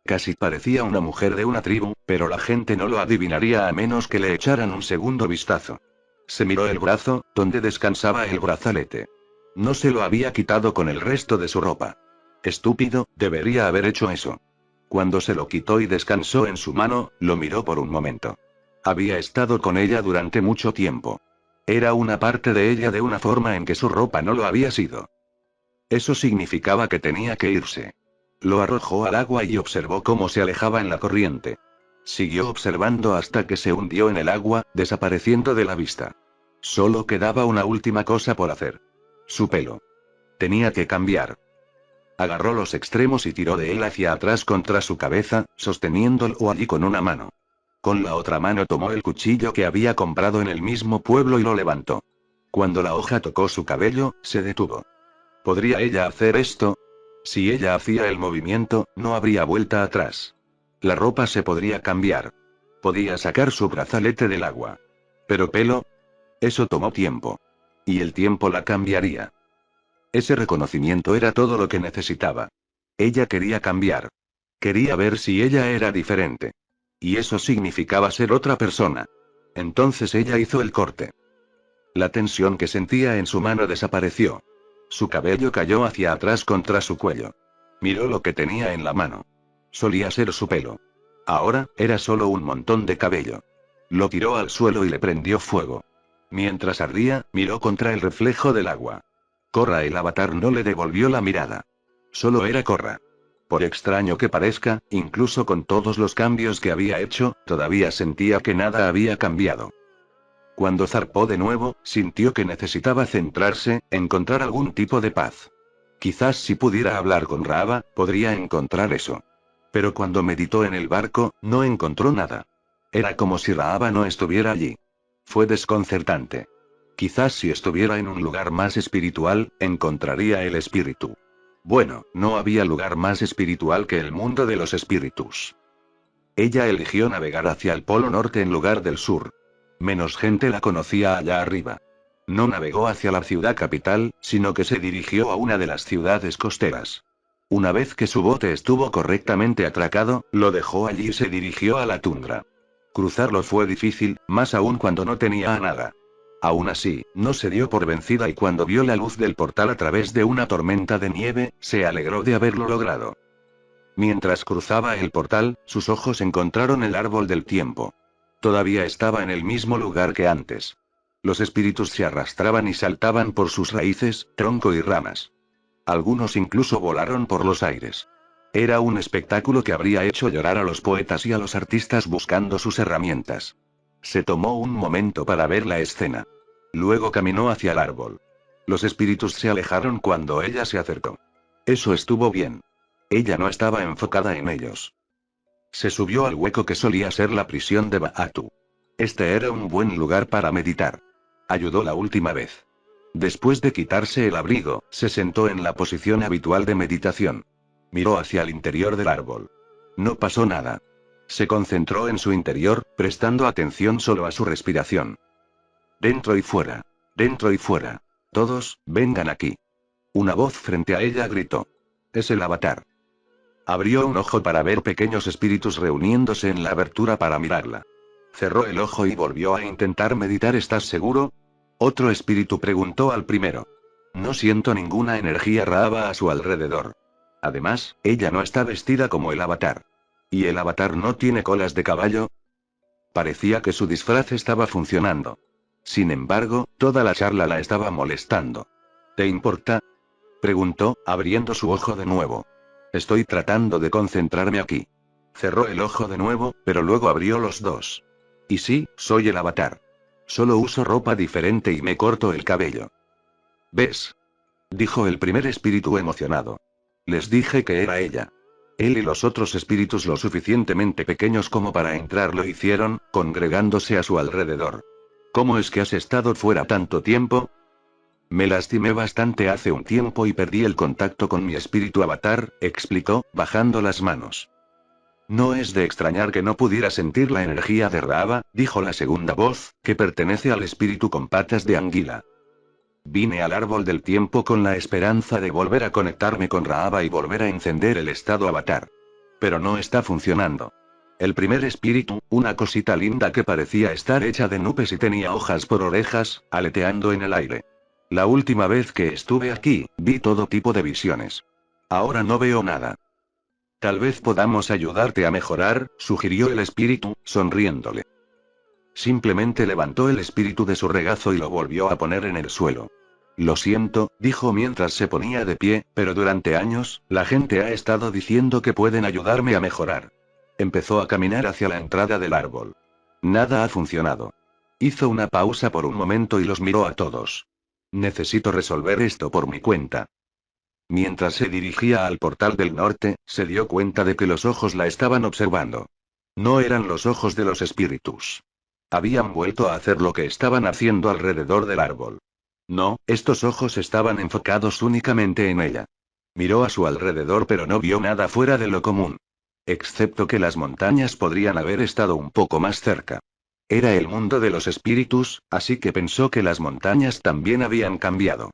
Casi parecía una mujer de una tribu, pero la gente no lo adivinaría a menos que le echaran un segundo vistazo. Se miró el brazo, donde descansaba el brazalete. No se lo había quitado con el resto de su ropa. Estúpido, debería haber hecho eso. Cuando se lo quitó y descansó en su mano, lo miró por un momento. Había estado con ella durante mucho tiempo. Era una parte de ella de una forma en que su ropa no lo había sido. Eso significaba que tenía que irse. Lo arrojó al agua y observó cómo se alejaba en la corriente. Siguió observando hasta que se hundió en el agua, desapareciendo de la vista. Solo quedaba una última cosa por hacer. Su pelo. Tenía que cambiar. Agarró los extremos y tiró de él hacia atrás contra su cabeza, sosteniéndolo allí con una mano. Con la otra mano tomó el cuchillo que había comprado en el mismo pueblo y lo levantó. Cuando la hoja tocó su cabello, se detuvo. ¿Podría ella hacer esto? Si ella hacía el movimiento, no habría vuelta atrás. La ropa se podría cambiar. Podía sacar su brazalete del agua. Pero pelo. Eso tomó tiempo. Y el tiempo la cambiaría. Ese reconocimiento era todo lo que necesitaba. Ella quería cambiar. Quería ver si ella era diferente. Y eso significaba ser otra persona. Entonces ella hizo el corte. La tensión que sentía en su mano desapareció. Su cabello cayó hacia atrás contra su cuello. Miró lo que tenía en la mano. Solía ser su pelo. Ahora, era solo un montón de cabello. Lo tiró al suelo y le prendió fuego. Mientras ardía, miró contra el reflejo del agua. Korra el avatar no le devolvió la mirada. Solo era Korra. Por extraño que parezca, incluso con todos los cambios que había hecho, todavía sentía que nada había cambiado. Cuando zarpó de nuevo, sintió que necesitaba centrarse, encontrar algún tipo de paz. Quizás si pudiera hablar con Raava, podría encontrar eso. Pero cuando meditó en el barco, no encontró nada. Era como si Raava no estuviera allí. Fue desconcertante. Quizás si estuviera en un lugar más espiritual, encontraría el espíritu. Bueno, no había lugar más espiritual que el mundo de los espíritus. Ella eligió navegar hacia el Polo Norte en lugar del sur. Menos gente la conocía allá arriba. No navegó hacia la ciudad capital, sino que se dirigió a una de las ciudades costeras. Una vez que su bote estuvo correctamente atracado, lo dejó allí y se dirigió a la tundra. Cruzarlo fue difícil, más aún cuando no tenía a nada. Aún así, no se dio por vencida y cuando vio la luz del portal a través de una tormenta de nieve, se alegró de haberlo logrado. Mientras cruzaba el portal, sus ojos encontraron el árbol del tiempo. Todavía estaba en el mismo lugar que antes. Los espíritus se arrastraban y saltaban por sus raíces, tronco y ramas. Algunos incluso volaron por los aires. Era un espectáculo que habría hecho llorar a los poetas y a los artistas buscando sus herramientas. Se tomó un momento para ver la escena. Luego caminó hacia el árbol. Los espíritus se alejaron cuando ella se acercó. Eso estuvo bien. Ella no estaba enfocada en ellos. Se subió al hueco que solía ser la prisión de Baatu. Este era un buen lugar para meditar. Ayudó la última vez. Después de quitarse el abrigo, se sentó en la posición habitual de meditación. Miró hacia el interior del árbol. No pasó nada. Se concentró en su interior, prestando atención solo a su respiración. Dentro y fuera. Dentro y fuera. Todos, vengan aquí. Una voz frente a ella gritó. Es el avatar. Abrió un ojo para ver pequeños espíritus reuniéndose en la abertura para mirarla. Cerró el ojo y volvió a intentar meditar. ¿Estás seguro? Otro espíritu preguntó al primero. No siento ninguna energía Raava a su alrededor. Además, ella no está vestida como el avatar. ¿Y el avatar no tiene colas de caballo? Parecía que su disfraz estaba funcionando. Sin embargo, toda la charla la estaba molestando. ¿Te importa? Preguntó, abriendo su ojo de nuevo. Estoy tratando de concentrarme aquí. Cerró el ojo de nuevo, pero luego abrió los dos. Y sí, soy el avatar. Solo uso ropa diferente y me corto el cabello. ¿Ves? Dijo el primer espíritu emocionado. Les dije que era ella. Él y los otros espíritus lo suficientemente pequeños como para entrar lo hicieron, congregándose a su alrededor. ¿Cómo es que has estado fuera tanto tiempo? Me lastimé bastante hace un tiempo y perdí el contacto con mi espíritu avatar, explicó, bajando las manos. No es de extrañar que no pudiera sentir la energía de Raava, dijo la segunda voz, que pertenece al espíritu con patas de anguila. Vine al árbol del tiempo con la esperanza de volver a conectarme con Raava y volver a encender el estado avatar. Pero no está funcionando. El primer espíritu, una cosita linda que parecía estar hecha de nubes y tenía hojas por orejas, aleteando en el aire. La última vez que estuve aquí, vi todo tipo de visiones. Ahora no veo nada. Tal vez podamos ayudarte a mejorar, sugirió el espíritu, sonriéndole. Simplemente levantó el espíritu de su regazo y lo volvió a poner en el suelo. Lo siento, dijo mientras se ponía de pie, pero durante años, la gente ha estado diciendo que pueden ayudarme a mejorar. Empezó a caminar hacia la entrada del árbol. Nada ha funcionado. Hizo una pausa por un momento y los miró a todos. Necesito resolver esto por mi cuenta. Mientras se dirigía al portal del norte, se dio cuenta de que los ojos la estaban observando. No eran los ojos de los espíritus. Habían vuelto a hacer lo que estaban haciendo alrededor del árbol. No, estos ojos estaban enfocados únicamente en ella. Miró a su alrededor pero no vio nada fuera de lo común. Excepto que las montañas podrían haber estado un poco más cerca. Era el mundo de los espíritus, así que pensó que las montañas también habían cambiado.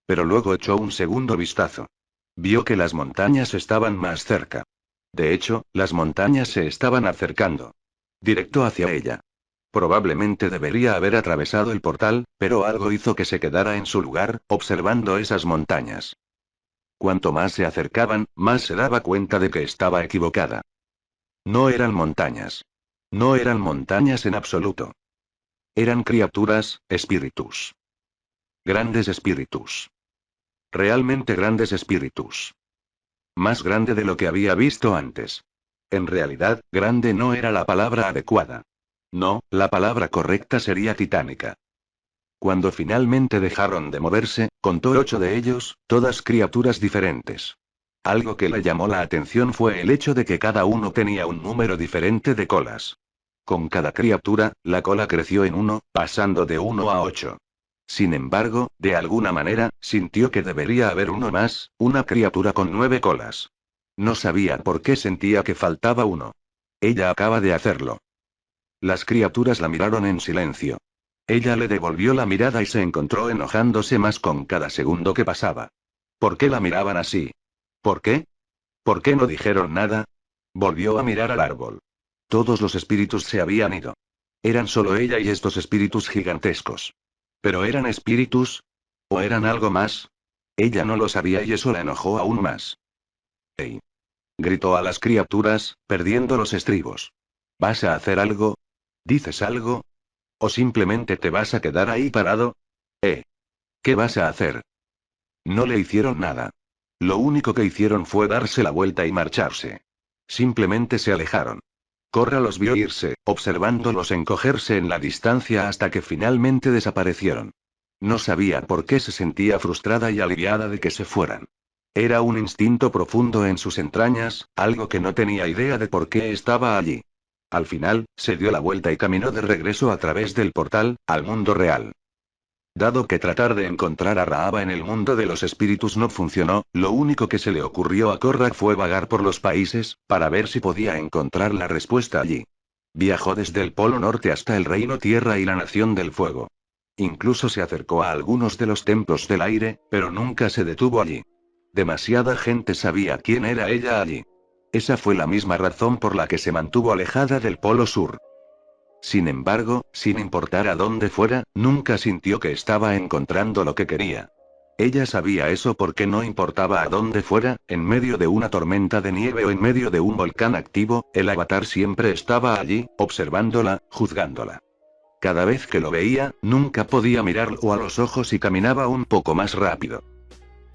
Pero luego echó un segundo vistazo. Vio que las montañas estaban más cerca. De hecho, las montañas se estaban acercando. Directo hacia ella. Probablemente debería haber atravesado el portal, pero algo hizo que se quedara en su lugar, observando esas montañas. Cuanto más se acercaban, más se daba cuenta de que estaba equivocada. No eran montañas. No eran montañas en absoluto. Eran criaturas, espíritus. Grandes espíritus. Realmente grandes espíritus. Más grande de lo que había visto antes. En realidad, grande no era la palabra adecuada. No, la palabra correcta sería titánica. Cuando finalmente dejaron de moverse, contó 8 de ellos, todas criaturas diferentes. Algo que le llamó la atención fue el hecho de que cada uno tenía un número diferente de colas. Con cada criatura, la cola creció en 1, pasando de 1 a 8. Sin embargo, de alguna manera, sintió que debería haber uno más, una criatura con 9 colas. No sabía por qué sentía que faltaba uno. Ella acaba de hacerlo. Las criaturas la miraron en silencio. Ella le devolvió la mirada y se encontró enojándose más con cada segundo que pasaba. ¿Por qué la miraban así? ¿Por qué? ¿Por qué no dijeron nada? Volvió a mirar al árbol. Todos los espíritus se habían ido. Eran solo ella y estos espíritus gigantescos. ¿Pero eran espíritus? ¿O eran algo más? Ella no lo sabía y eso la enojó aún más. ¡Ey! Gritó a las criaturas, perdiendo los estribos. ¿Vas a hacer algo? ¿Dices algo? ¿O simplemente te vas a quedar ahí parado? ¿Qué vas a hacer? No le hicieron nada. Lo único que hicieron fue darse la vuelta y marcharse. Simplemente se alejaron. Korra los vio irse, observándolos encogerse en la distancia hasta que finalmente desaparecieron. No sabía por qué se sentía frustrada y aliviada de que se fueran. Era un instinto profundo en sus entrañas, algo que no tenía idea de por qué estaba allí. Al final, se dio la vuelta y caminó de regreso a través del portal, al mundo real. Dado que tratar de encontrar a Raava en el mundo de los espíritus no funcionó, lo único que se le ocurrió a Korra fue vagar por los países, para ver si podía encontrar la respuesta allí. Viajó desde el Polo Norte hasta el Reino Tierra y la Nación del Fuego. Incluso se acercó a algunos de los templos del aire, pero nunca se detuvo allí. Demasiada gente sabía quién era ella allí. Esa fue la misma razón por la que se mantuvo alejada del Polo Sur. Sin embargo, sin importar a dónde fuera, nunca sintió que estaba encontrando lo que quería. Ella sabía eso porque no importaba a dónde fuera, en medio de una tormenta de nieve o en medio de un volcán activo, el avatar siempre estaba allí, observándola, juzgándola. Cada vez que lo veía, nunca podía mirarlo a los ojos y caminaba un poco más rápido.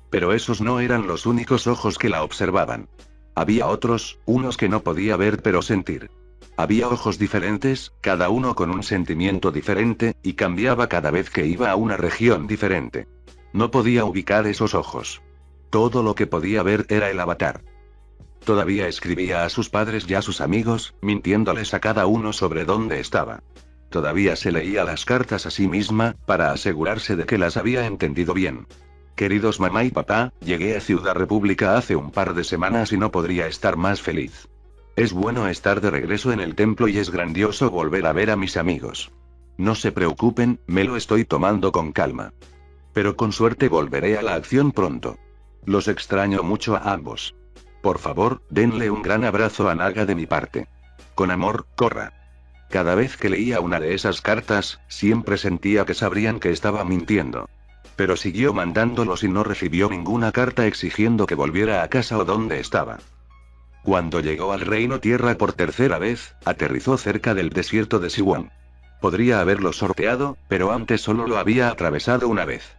Pero esos no eran los únicos ojos que la observaban. Había otros, unos que no podía ver pero sentir. Había ojos diferentes, cada uno con un sentimiento diferente, y cambiaba cada vez que iba a una región diferente. No podía ubicar esos ojos. Todo lo que podía ver era el avatar. Todavía escribía a sus padres y a sus amigos, mintiéndoles a cada uno sobre dónde estaba. Todavía se leía las cartas a sí misma, para asegurarse de que las había entendido bien. Queridos mamá y papá, llegué a Ciudad República hace un par de semanas y no podría estar más feliz. Es bueno estar de regreso en el templo y es grandioso volver a ver a mis amigos. No se preocupen, me lo estoy tomando con calma. Pero con suerte volveré a la acción pronto. Los extraño mucho a ambos. Por favor, denle un gran abrazo a Naga de mi parte. Con amor, Korra. Cada vez que leía una de esas cartas, siempre sentía que sabrían que estaba mintiendo. Pero siguió mandándolos y no recibió ninguna carta exigiendo que volviera a casa o donde estaba. Cuando llegó al Reino Tierra por tercera vez, aterrizó cerca del desierto de Siwon. Podría haberlo sorteado, pero antes solo lo había atravesado una vez.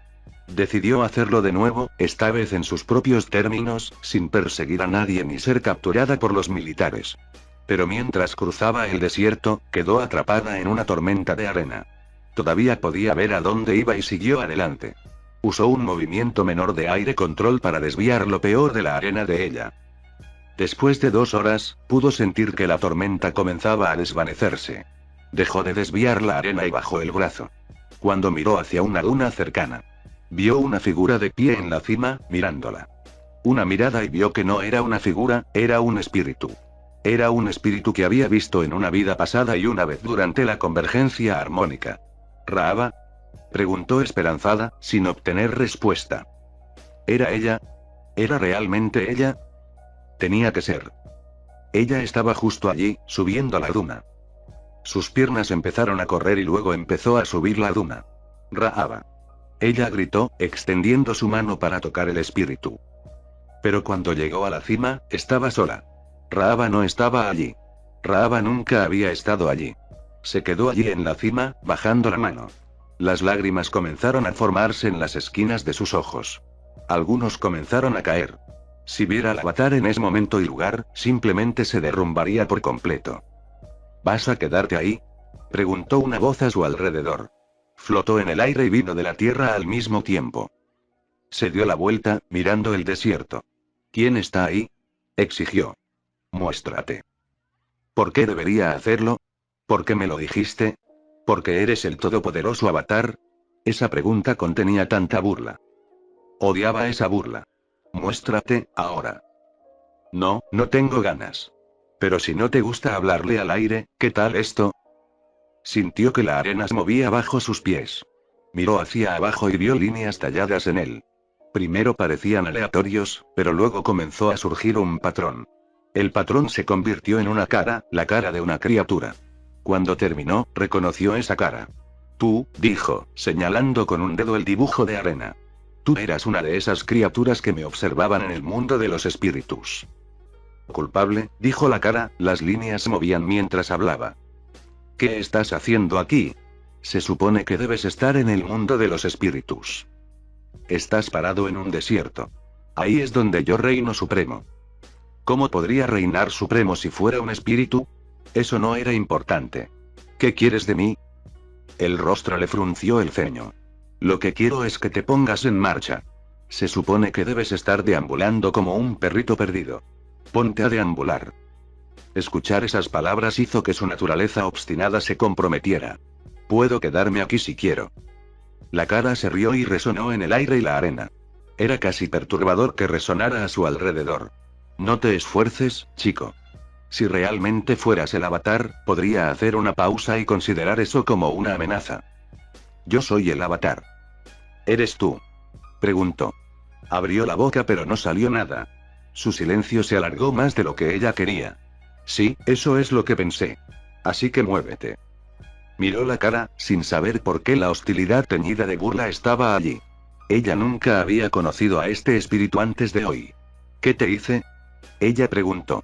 Decidió hacerlo de nuevo, esta vez en sus propios términos, sin perseguir a nadie ni ser capturada por los militares. Pero mientras cruzaba el desierto, quedó atrapada en una tormenta de arena. Todavía podía ver a dónde iba y siguió adelante. Usó un movimiento menor de aire control para desviar lo peor de la arena de ella. Después de 2 horas, pudo sentir que la tormenta comenzaba a desvanecerse. Dejó de desviar la arena y bajó el brazo. Cuando miró hacia una duna cercana, vio una figura de pie en la cima, mirándola. Una mirada y vio que no era una figura, era un espíritu. Era un espíritu que había visto en una vida pasada y una vez durante la convergencia armónica. ¿Raava? Preguntó esperanzada, sin obtener respuesta. ¿Era ella? ¿Era realmente ella? Tenía que ser. Ella estaba justo allí, subiendo la duna. Sus piernas empezaron a correr y luego empezó a subir la duna. Raava. Ella gritó, extendiendo su mano para tocar el espíritu. Pero cuando llegó a la cima, estaba sola. Raava no estaba allí. Raava nunca había estado allí. Se quedó allí en la cima, bajando la mano. Las lágrimas comenzaron a formarse en las esquinas de sus ojos. Algunos comenzaron a caer. Si viera al avatar en ese momento y lugar, simplemente se derrumbaría por completo. ¿Vas a quedarte ahí?, preguntó una voz a su alrededor. Flotó en el aire y vino de la tierra al mismo tiempo. Se dio la vuelta, mirando el desierto. ¿Quién está ahí?, exigió. Muéstrate. ¿Por qué debería hacerlo? ¿Por qué me lo dijiste? ¿Porque eres el todopoderoso avatar? Esa pregunta contenía tanta burla. Odiaba esa burla. Muéstrate, ahora. No, no tengo ganas. Pero si no te gusta hablarle al aire, ¿qué tal esto? Sintió que la arena se movía bajo sus pies. Miró hacia abajo y vio líneas talladas en él. Primero parecían aleatorios, pero luego comenzó a surgir un patrón. El patrón se convirtió en una cara, la cara de una criatura. Cuando terminó, reconoció esa cara. Tú, dijo, señalando con un dedo el dibujo de arena. Tú eras una de esas criaturas que me observaban en el mundo de los espíritus. Culpable, dijo la cara, las líneas se movían mientras hablaba. ¿Qué estás haciendo aquí? Se supone que debes estar en el mundo de los espíritus. Estás parado en un desierto. Ahí es donde yo reino supremo. ¿Cómo podría reinar supremo si fuera un espíritu? Eso no era importante. ¿Qué quieres de mí? El rostro le frunció el ceño. Lo que quiero es que te pongas en marcha. Se supone que debes estar deambulando como un perrito perdido. Ponte a deambular. Escuchar esas palabras hizo que su naturaleza obstinada se comprometiera. Puedo quedarme aquí si quiero. La cara se rió y resonó en el aire y la arena. Era casi perturbador que resonara a su alrededor. No te esfuerces, chico. Si realmente fueras el avatar, podría hacer una pausa y considerar eso como una amenaza. Yo soy el avatar. ¿Eres tú?, preguntó. Abrió la boca pero no salió nada. Su silencio se alargó más de lo que ella quería. Sí, eso es lo que pensé. Así que muévete. Miró la cara, sin saber por qué la hostilidad teñida de burla estaba allí. Ella nunca había conocido a este espíritu antes de hoy. ¿Qué te hice?, ella preguntó.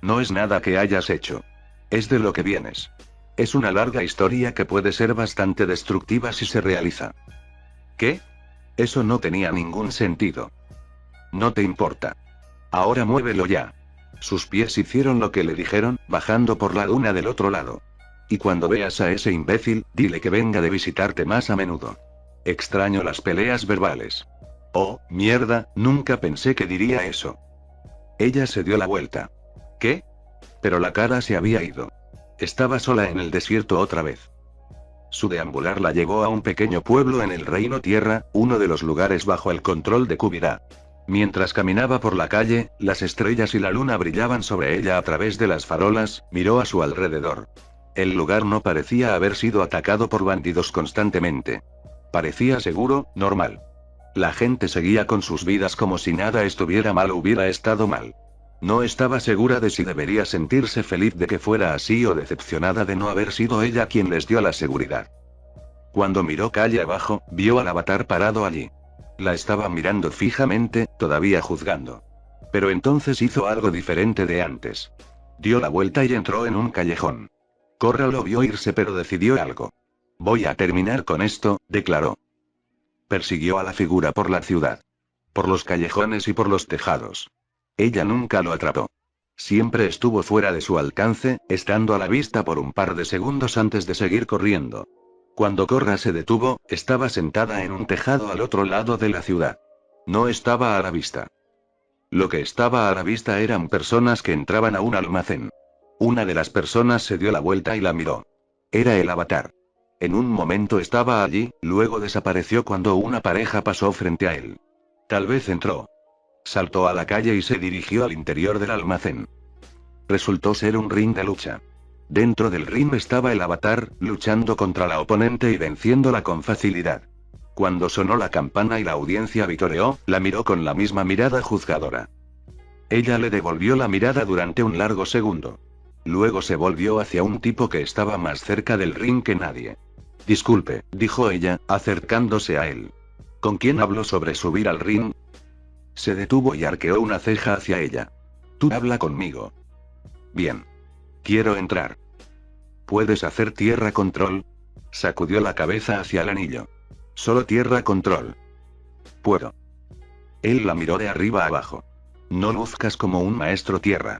No es nada que hayas hecho. Es de lo que vienes. Es una larga historia que puede ser bastante destructiva si se realiza. ¿Qué? Eso no tenía ningún sentido. No te importa. Ahora muévelo ya. Sus pies hicieron lo que le dijeron, bajando por la duna del otro lado. Y cuando veas a ese imbécil, dile que venga de visitarte más a menudo. Extraño las peleas verbales. Oh, mierda, nunca pensé que diría eso. Ella se dio la vuelta. ¿Qué? Pero la cara se había ido. Estaba sola en el desierto otra vez. Su deambular la llevó a un pequeño pueblo en el Reino Tierra, uno de los lugares bajo el control de Kubira. Mientras caminaba por la calle, las estrellas y la luna brillaban sobre ella a través de las farolas, miró a su alrededor. El lugar no parecía haber sido atacado por bandidos constantemente. Parecía seguro, normal. La gente seguía con sus vidas como si nada estuviera mal o hubiera estado mal. No estaba segura de si debería sentirse feliz de que fuera así o decepcionada de no haber sido ella quien les dio la seguridad. Cuando miró calle abajo, vio al avatar parado allí. La estaba mirando fijamente, todavía juzgando. Pero entonces hizo algo diferente de antes. Dio la vuelta y entró en un callejón. Korra lo vio irse pero decidió algo. Voy a terminar con esto, declaró. Persiguió a la figura por la ciudad. Por los callejones y por los tejados. Ella nunca lo atrapó. Siempre estuvo fuera de su alcance, estando a la vista por un par de segundos antes de seguir corriendo. Cuando Korra se detuvo, estaba sentada en un tejado al otro lado de la ciudad. No estaba a la vista. Lo que estaba a la vista eran personas que entraban a un almacén. Una de las personas se dio la vuelta y la miró. Era el avatar. En un momento estaba allí, luego desapareció cuando una pareja pasó frente a él. Tal vez entró. Saltó a la calle y se dirigió al interior del almacén. Resultó ser un ring de lucha. Dentro del ring estaba el avatar, luchando contra la oponente y venciéndola con facilidad. Cuando sonó la campana y la audiencia vitoreó, la miró con la misma mirada juzgadora. Ella le devolvió la mirada durante un largo segundo. Luego se volvió hacia un tipo que estaba más cerca del ring que nadie. Disculpe, dijo ella, acercándose a él. ¿Con quién habló sobre subir al ring? Se detuvo y arqueó una ceja hacia ella. Tú habla conmigo. Bien. Quiero entrar. ¿Puedes hacer tierra control? Sacudió la cabeza hacia el anillo. Solo tierra control. Puedo. Él la miró de arriba abajo. No luzcas como un maestro tierra.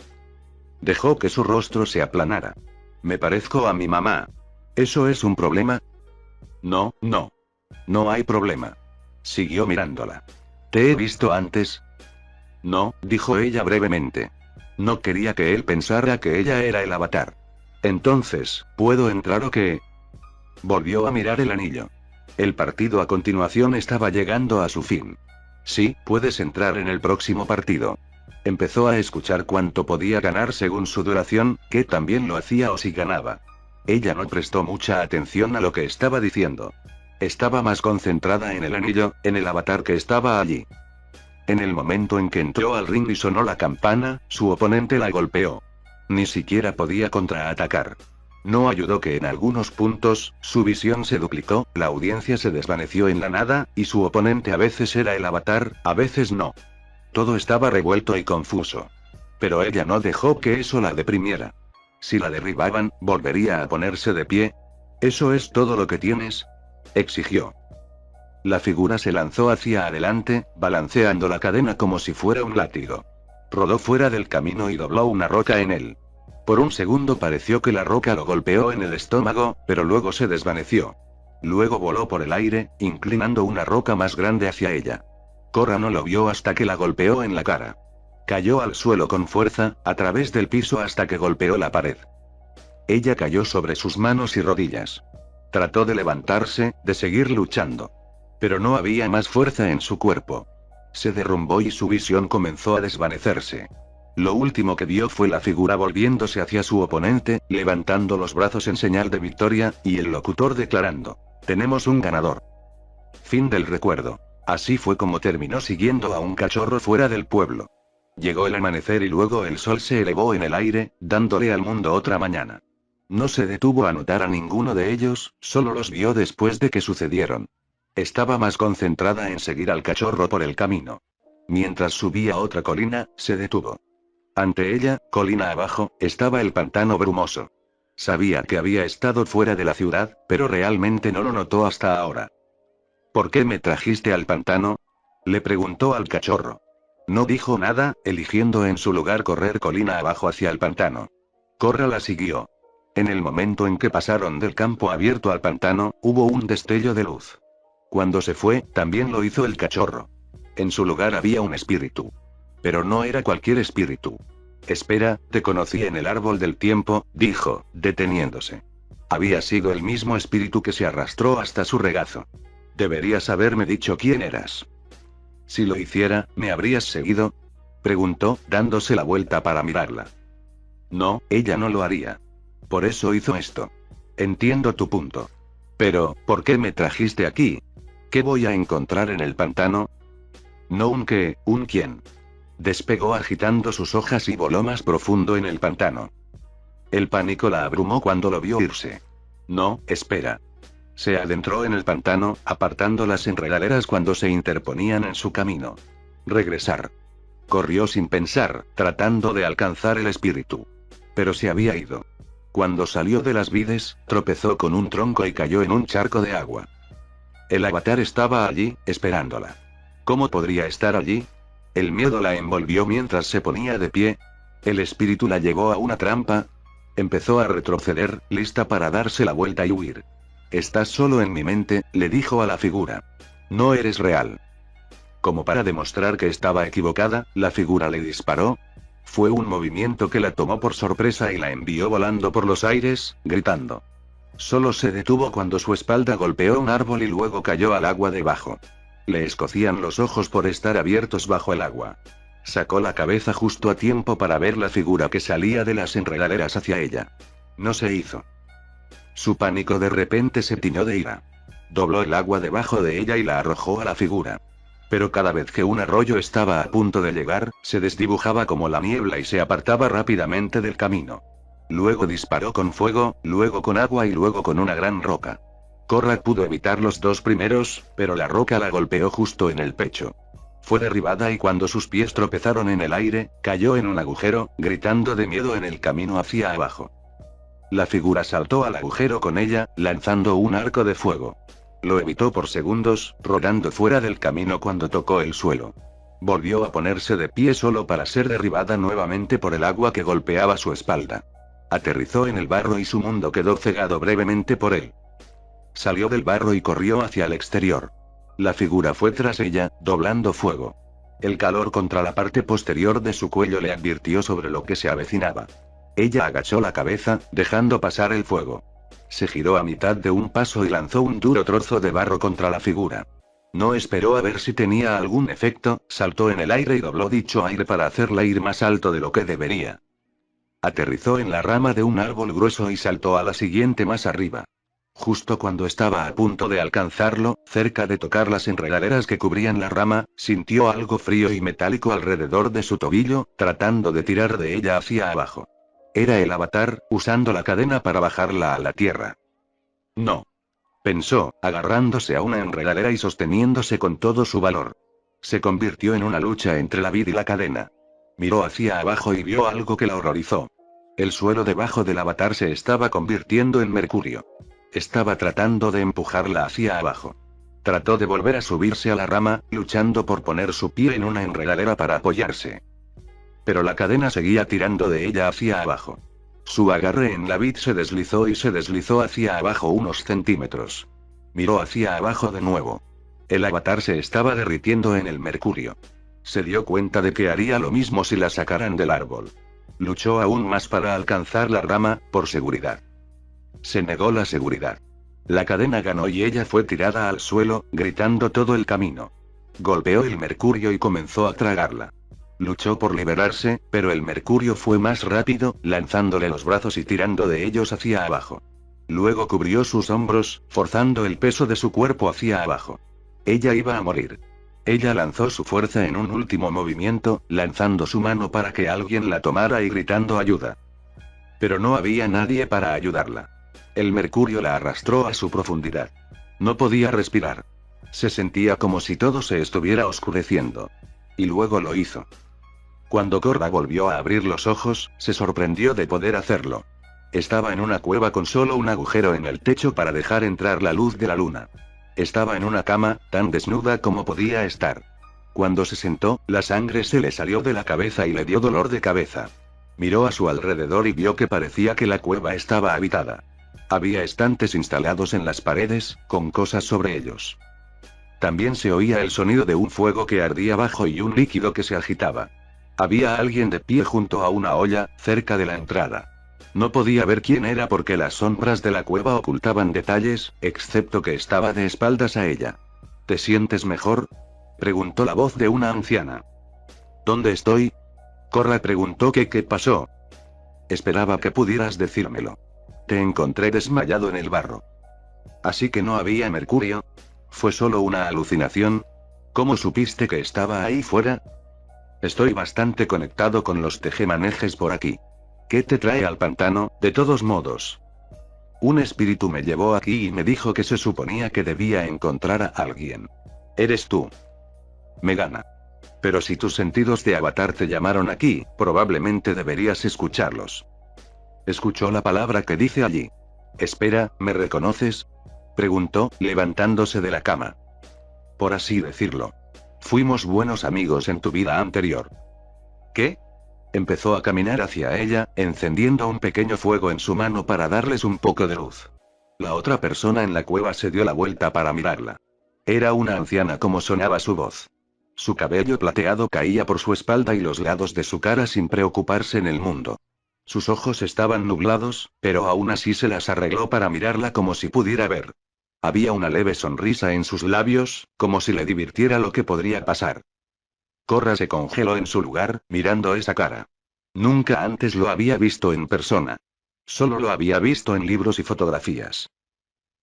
Dejó que su rostro se aplanara. Me parezco a mi mamá. ¿Eso es un problema? No, no. No hay problema. Siguió mirándola. ¿Te he visto antes? No, dijo ella brevemente. No quería que él pensara que ella era el avatar. Entonces, ¿puedo entrar o qué? Volvió a mirar el anillo. El partido a continuación estaba llegando a su fin. Sí, puedes entrar en el próximo partido. Empezó a escuchar cuánto podía ganar según su duración, que también lo hacía o si ganaba. Ella no prestó mucha atención a lo que estaba diciendo. Estaba más concentrada en el anillo, en el avatar que estaba allí. En el momento en que entró al ring y sonó la campana, su oponente la golpeó. Ni siquiera podía contraatacar. No ayudó que en algunos puntos, su visión se duplicó, la audiencia se desvaneció en la nada, y su oponente a veces era el avatar, a veces no. Todo estaba revuelto y confuso. Pero ella no dejó que eso la deprimiera. Si la derribaban, volvería a ponerse de pie. ¿Eso es todo lo que tienes?, exigió. La figura se lanzó hacia adelante, balanceando la cadena como si fuera un látigo. Rodó fuera del camino y dobló una roca en él. Por un segundo pareció que la roca lo golpeó en el estómago, pero luego se desvaneció. Luego voló por el aire, inclinando una roca más grande hacia ella. Korra no lo vio hasta que la golpeó en la cara. Cayó al suelo con fuerza, a través del piso hasta que golpeó la pared. Ella cayó sobre sus manos y rodillas. Trató de levantarse, de seguir luchando. Pero no había más fuerza en su cuerpo. Se derrumbó y su visión comenzó a desvanecerse. Lo último que vio fue la figura volviéndose hacia su oponente, levantando los brazos en señal de victoria, y el locutor declarando: «Tenemos un ganador». Fin del recuerdo. Así fue como terminó siguiendo a un cachorro fuera del pueblo. Llegó el amanecer y luego el sol se elevó en el aire, dándole al mundo otra mañana. No se detuvo a notar a ninguno de ellos, solo los vio después de que sucedieron. Estaba más concentrada en seguir al cachorro por el camino. Mientras subía otra colina, se detuvo. Ante ella, colina abajo, estaba el pantano brumoso. Sabía que había estado fuera de la ciudad, pero realmente no lo notó hasta ahora. ¿Por qué me trajiste al pantano?, le preguntó al cachorro. No dijo nada, eligiendo en su lugar correr colina abajo hacia el pantano. Korra la siguió. En el momento en que pasaron del campo abierto al pantano, hubo un destello de luz. Cuando se fue, también lo hizo el cachorro. En su lugar había un espíritu. Pero no era cualquier espíritu. Espera, te conocí en el árbol del tiempo, dijo, deteniéndose. Había sido el mismo espíritu que se arrastró hasta su regazo. Deberías haberme dicho quién eras. Si lo hiciera, ¿me habrías seguido?, preguntó, dándose la vuelta para mirarla. No, ella no lo haría. Por eso hizo esto. Entiendo tu punto. Pero, ¿por qué me trajiste aquí? ¿Qué voy a encontrar en el pantano? No un qué, un quién. Despegó agitando sus hojas y voló más profundo en el pantano. El pánico la abrumó cuando lo vio irse. No, espera. Se adentró en el pantano, apartando las enredaderas cuando se interponían en su camino. Regresar. Corrió sin pensar, tratando de alcanzar el espíritu. Pero se había ido. Cuando salió de las vides, tropezó con un tronco y cayó en un charco de agua. El avatar estaba allí, esperándola. ¿Cómo podría estar allí? El miedo la envolvió mientras se ponía de pie. El espíritu la llevó a una trampa. Empezó a retroceder, lista para darse la vuelta y huir. Estás solo en mi mente, le dijo a la figura. No eres real. Como para demostrar que estaba equivocada, la figura le disparó. Fue un movimiento que la tomó por sorpresa y la envió volando por los aires, gritando. Solo se detuvo cuando su espalda golpeó un árbol y luego cayó al agua debajo. Le escocían los ojos por estar abiertos bajo el agua. Sacó la cabeza justo a tiempo para ver la figura que salía de las enredaderas hacia ella. No se hizo. Su pánico de repente se tiñó de ira. Dobló el agua debajo de ella y la arrojó a la figura. Pero cada vez que un arroyo estaba a punto de llegar, se desdibujaba como la niebla y se apartaba rápidamente del camino. Luego disparó con fuego, luego con agua y luego con una gran roca. Korra pudo evitar los dos primeros, pero la roca la golpeó justo en el pecho. Fue derribada y cuando sus pies tropezaron en el aire, cayó en un agujero, gritando de miedo en el camino hacia abajo. La figura saltó al agujero con ella, lanzando un arco de fuego. Lo evitó por segundos, rodando fuera del camino cuando tocó el suelo. Volvió a ponerse de pie solo para ser derribada nuevamente por el agua que golpeaba su espalda. Aterrizó en el barro y su mundo quedó cegado brevemente por él. Salió del barro y corrió hacia el exterior. La figura fue tras ella, doblando fuego. El calor contra la parte posterior de su cuello le advirtió sobre lo que se avecinaba. Ella agachó la cabeza, dejando pasar el fuego. Se giró a mitad de un paso y lanzó un duro trozo de barro contra la figura. No esperó a ver si tenía algún efecto, saltó en el aire y dobló dicho aire para hacerla ir más alto de lo que debería. Aterrizó en la rama de un árbol grueso y saltó a la siguiente más arriba. Justo cuando estaba a punto de alcanzarlo, cerca de tocar las enredaderas que cubrían la rama, sintió algo frío y metálico alrededor de su tobillo, tratando de tirar de ella hacia abajo. Era el avatar, usando la cadena para bajarla a la tierra. No. Pensó, agarrándose a una enredadera y sosteniéndose con todo su valor. Se convirtió en una lucha entre la vid y la cadena. Miró hacia abajo y vio algo que la horrorizó. El suelo debajo del avatar se estaba convirtiendo en mercurio. Estaba tratando de empujarla hacia abajo. Trató de volver a subirse a la rama, luchando por poner su pie en una enredadera para apoyarse. Pero la cadena seguía tirando de ella hacia abajo. Su agarre en la vid se deslizó y se deslizó hacia abajo unos centímetros. Miró hacia abajo de nuevo. El avatar se estaba derritiendo en el mercurio. Se dio cuenta de que haría lo mismo si la sacaran del árbol. Luchó aún más para alcanzar la rama, por seguridad. Se negó la seguridad. La cadena ganó y ella fue tirada al suelo, gritando todo el camino. Golpeó el mercurio y comenzó a tragarla. Luchó por liberarse, pero el mercurio fue más rápido, lanzándole los brazos y tirando de ellos hacia abajo. Luego cubrió sus hombros, forzando el peso de su cuerpo hacia abajo. Ella iba a morir. Ella lanzó su fuerza en un último movimiento, lanzando su mano para que alguien la tomara y gritando ayuda. Pero no había nadie para ayudarla. El mercurio la arrastró a su profundidad. No podía respirar. Se sentía como si todo se estuviera oscureciendo. Y luego lo hizo. Cuando Korra volvió a abrir los ojos, se sorprendió de poder hacerlo. Estaba en una cueva con solo un agujero en el techo para dejar entrar la luz de la luna. Estaba en una cama, tan desnuda como podía estar. Cuando se sentó, la sangre se le salió de la cabeza y le dio dolor de cabeza. Miró a su alrededor y vio que parecía que la cueva estaba habitada. Había estantes instalados en las paredes, con cosas sobre ellos. También se oía el sonido de un fuego que ardía abajo y un líquido que se agitaba. Había alguien de pie junto a una olla, cerca de la entrada. No podía ver quién era porque las sombras de la cueva ocultaban detalles, excepto que estaba de espaldas a ella. ¿Te sientes mejor?, preguntó la voz de una anciana. ¿Dónde estoy?, Korra preguntó. ¿Qué pasó? Esperaba que pudieras decírmelo. Te encontré desmayado en el barro. ¿Así que no había mercurio? ¿Fue solo una alucinación? ¿Cómo supiste que estaba ahí fuera? Estoy bastante conectado con los tejemanejes por aquí. ¿Qué te trae al pantano, de todos modos? Un espíritu me llevó aquí y me dijo que se suponía que debía encontrar a alguien. Eres tú. Me gana. Pero si tus sentidos de avatar te llamaron aquí, probablemente deberías escucharlos. Escuchó la palabra que dice allí. Espera, ¿me reconoces?, preguntó, levantándose de la cama. Por así decirlo. Fuimos buenos amigos en tu vida anterior. ¿Qué? Empezó a caminar hacia ella, encendiendo un pequeño fuego en su mano para darles un poco de luz. La otra persona en la cueva se dio la vuelta para mirarla. Era una anciana como sonaba su voz. Su cabello plateado caía por su espalda y los lados de su cara sin preocuparse en el mundo. Sus ojos estaban nublados, pero aún así se las arregló para mirarla como si pudiera ver. Había una leve sonrisa en sus labios, como si le divirtiera lo que podría pasar. Korra se congeló en su lugar, mirando esa cara. Nunca antes lo había visto en persona. Solo lo había visto en libros y fotografías.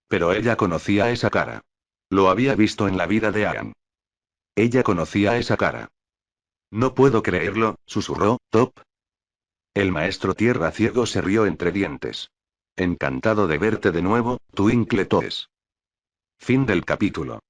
Pero ella conocía esa cara. Lo había visto en la vida de Aang. Ella conocía esa cara. No puedo creerlo, susurró, Top. El maestro Tierra Ciego se rió entre dientes. Encantado de verte de nuevo, Twinkle Toes. Fin del capítulo.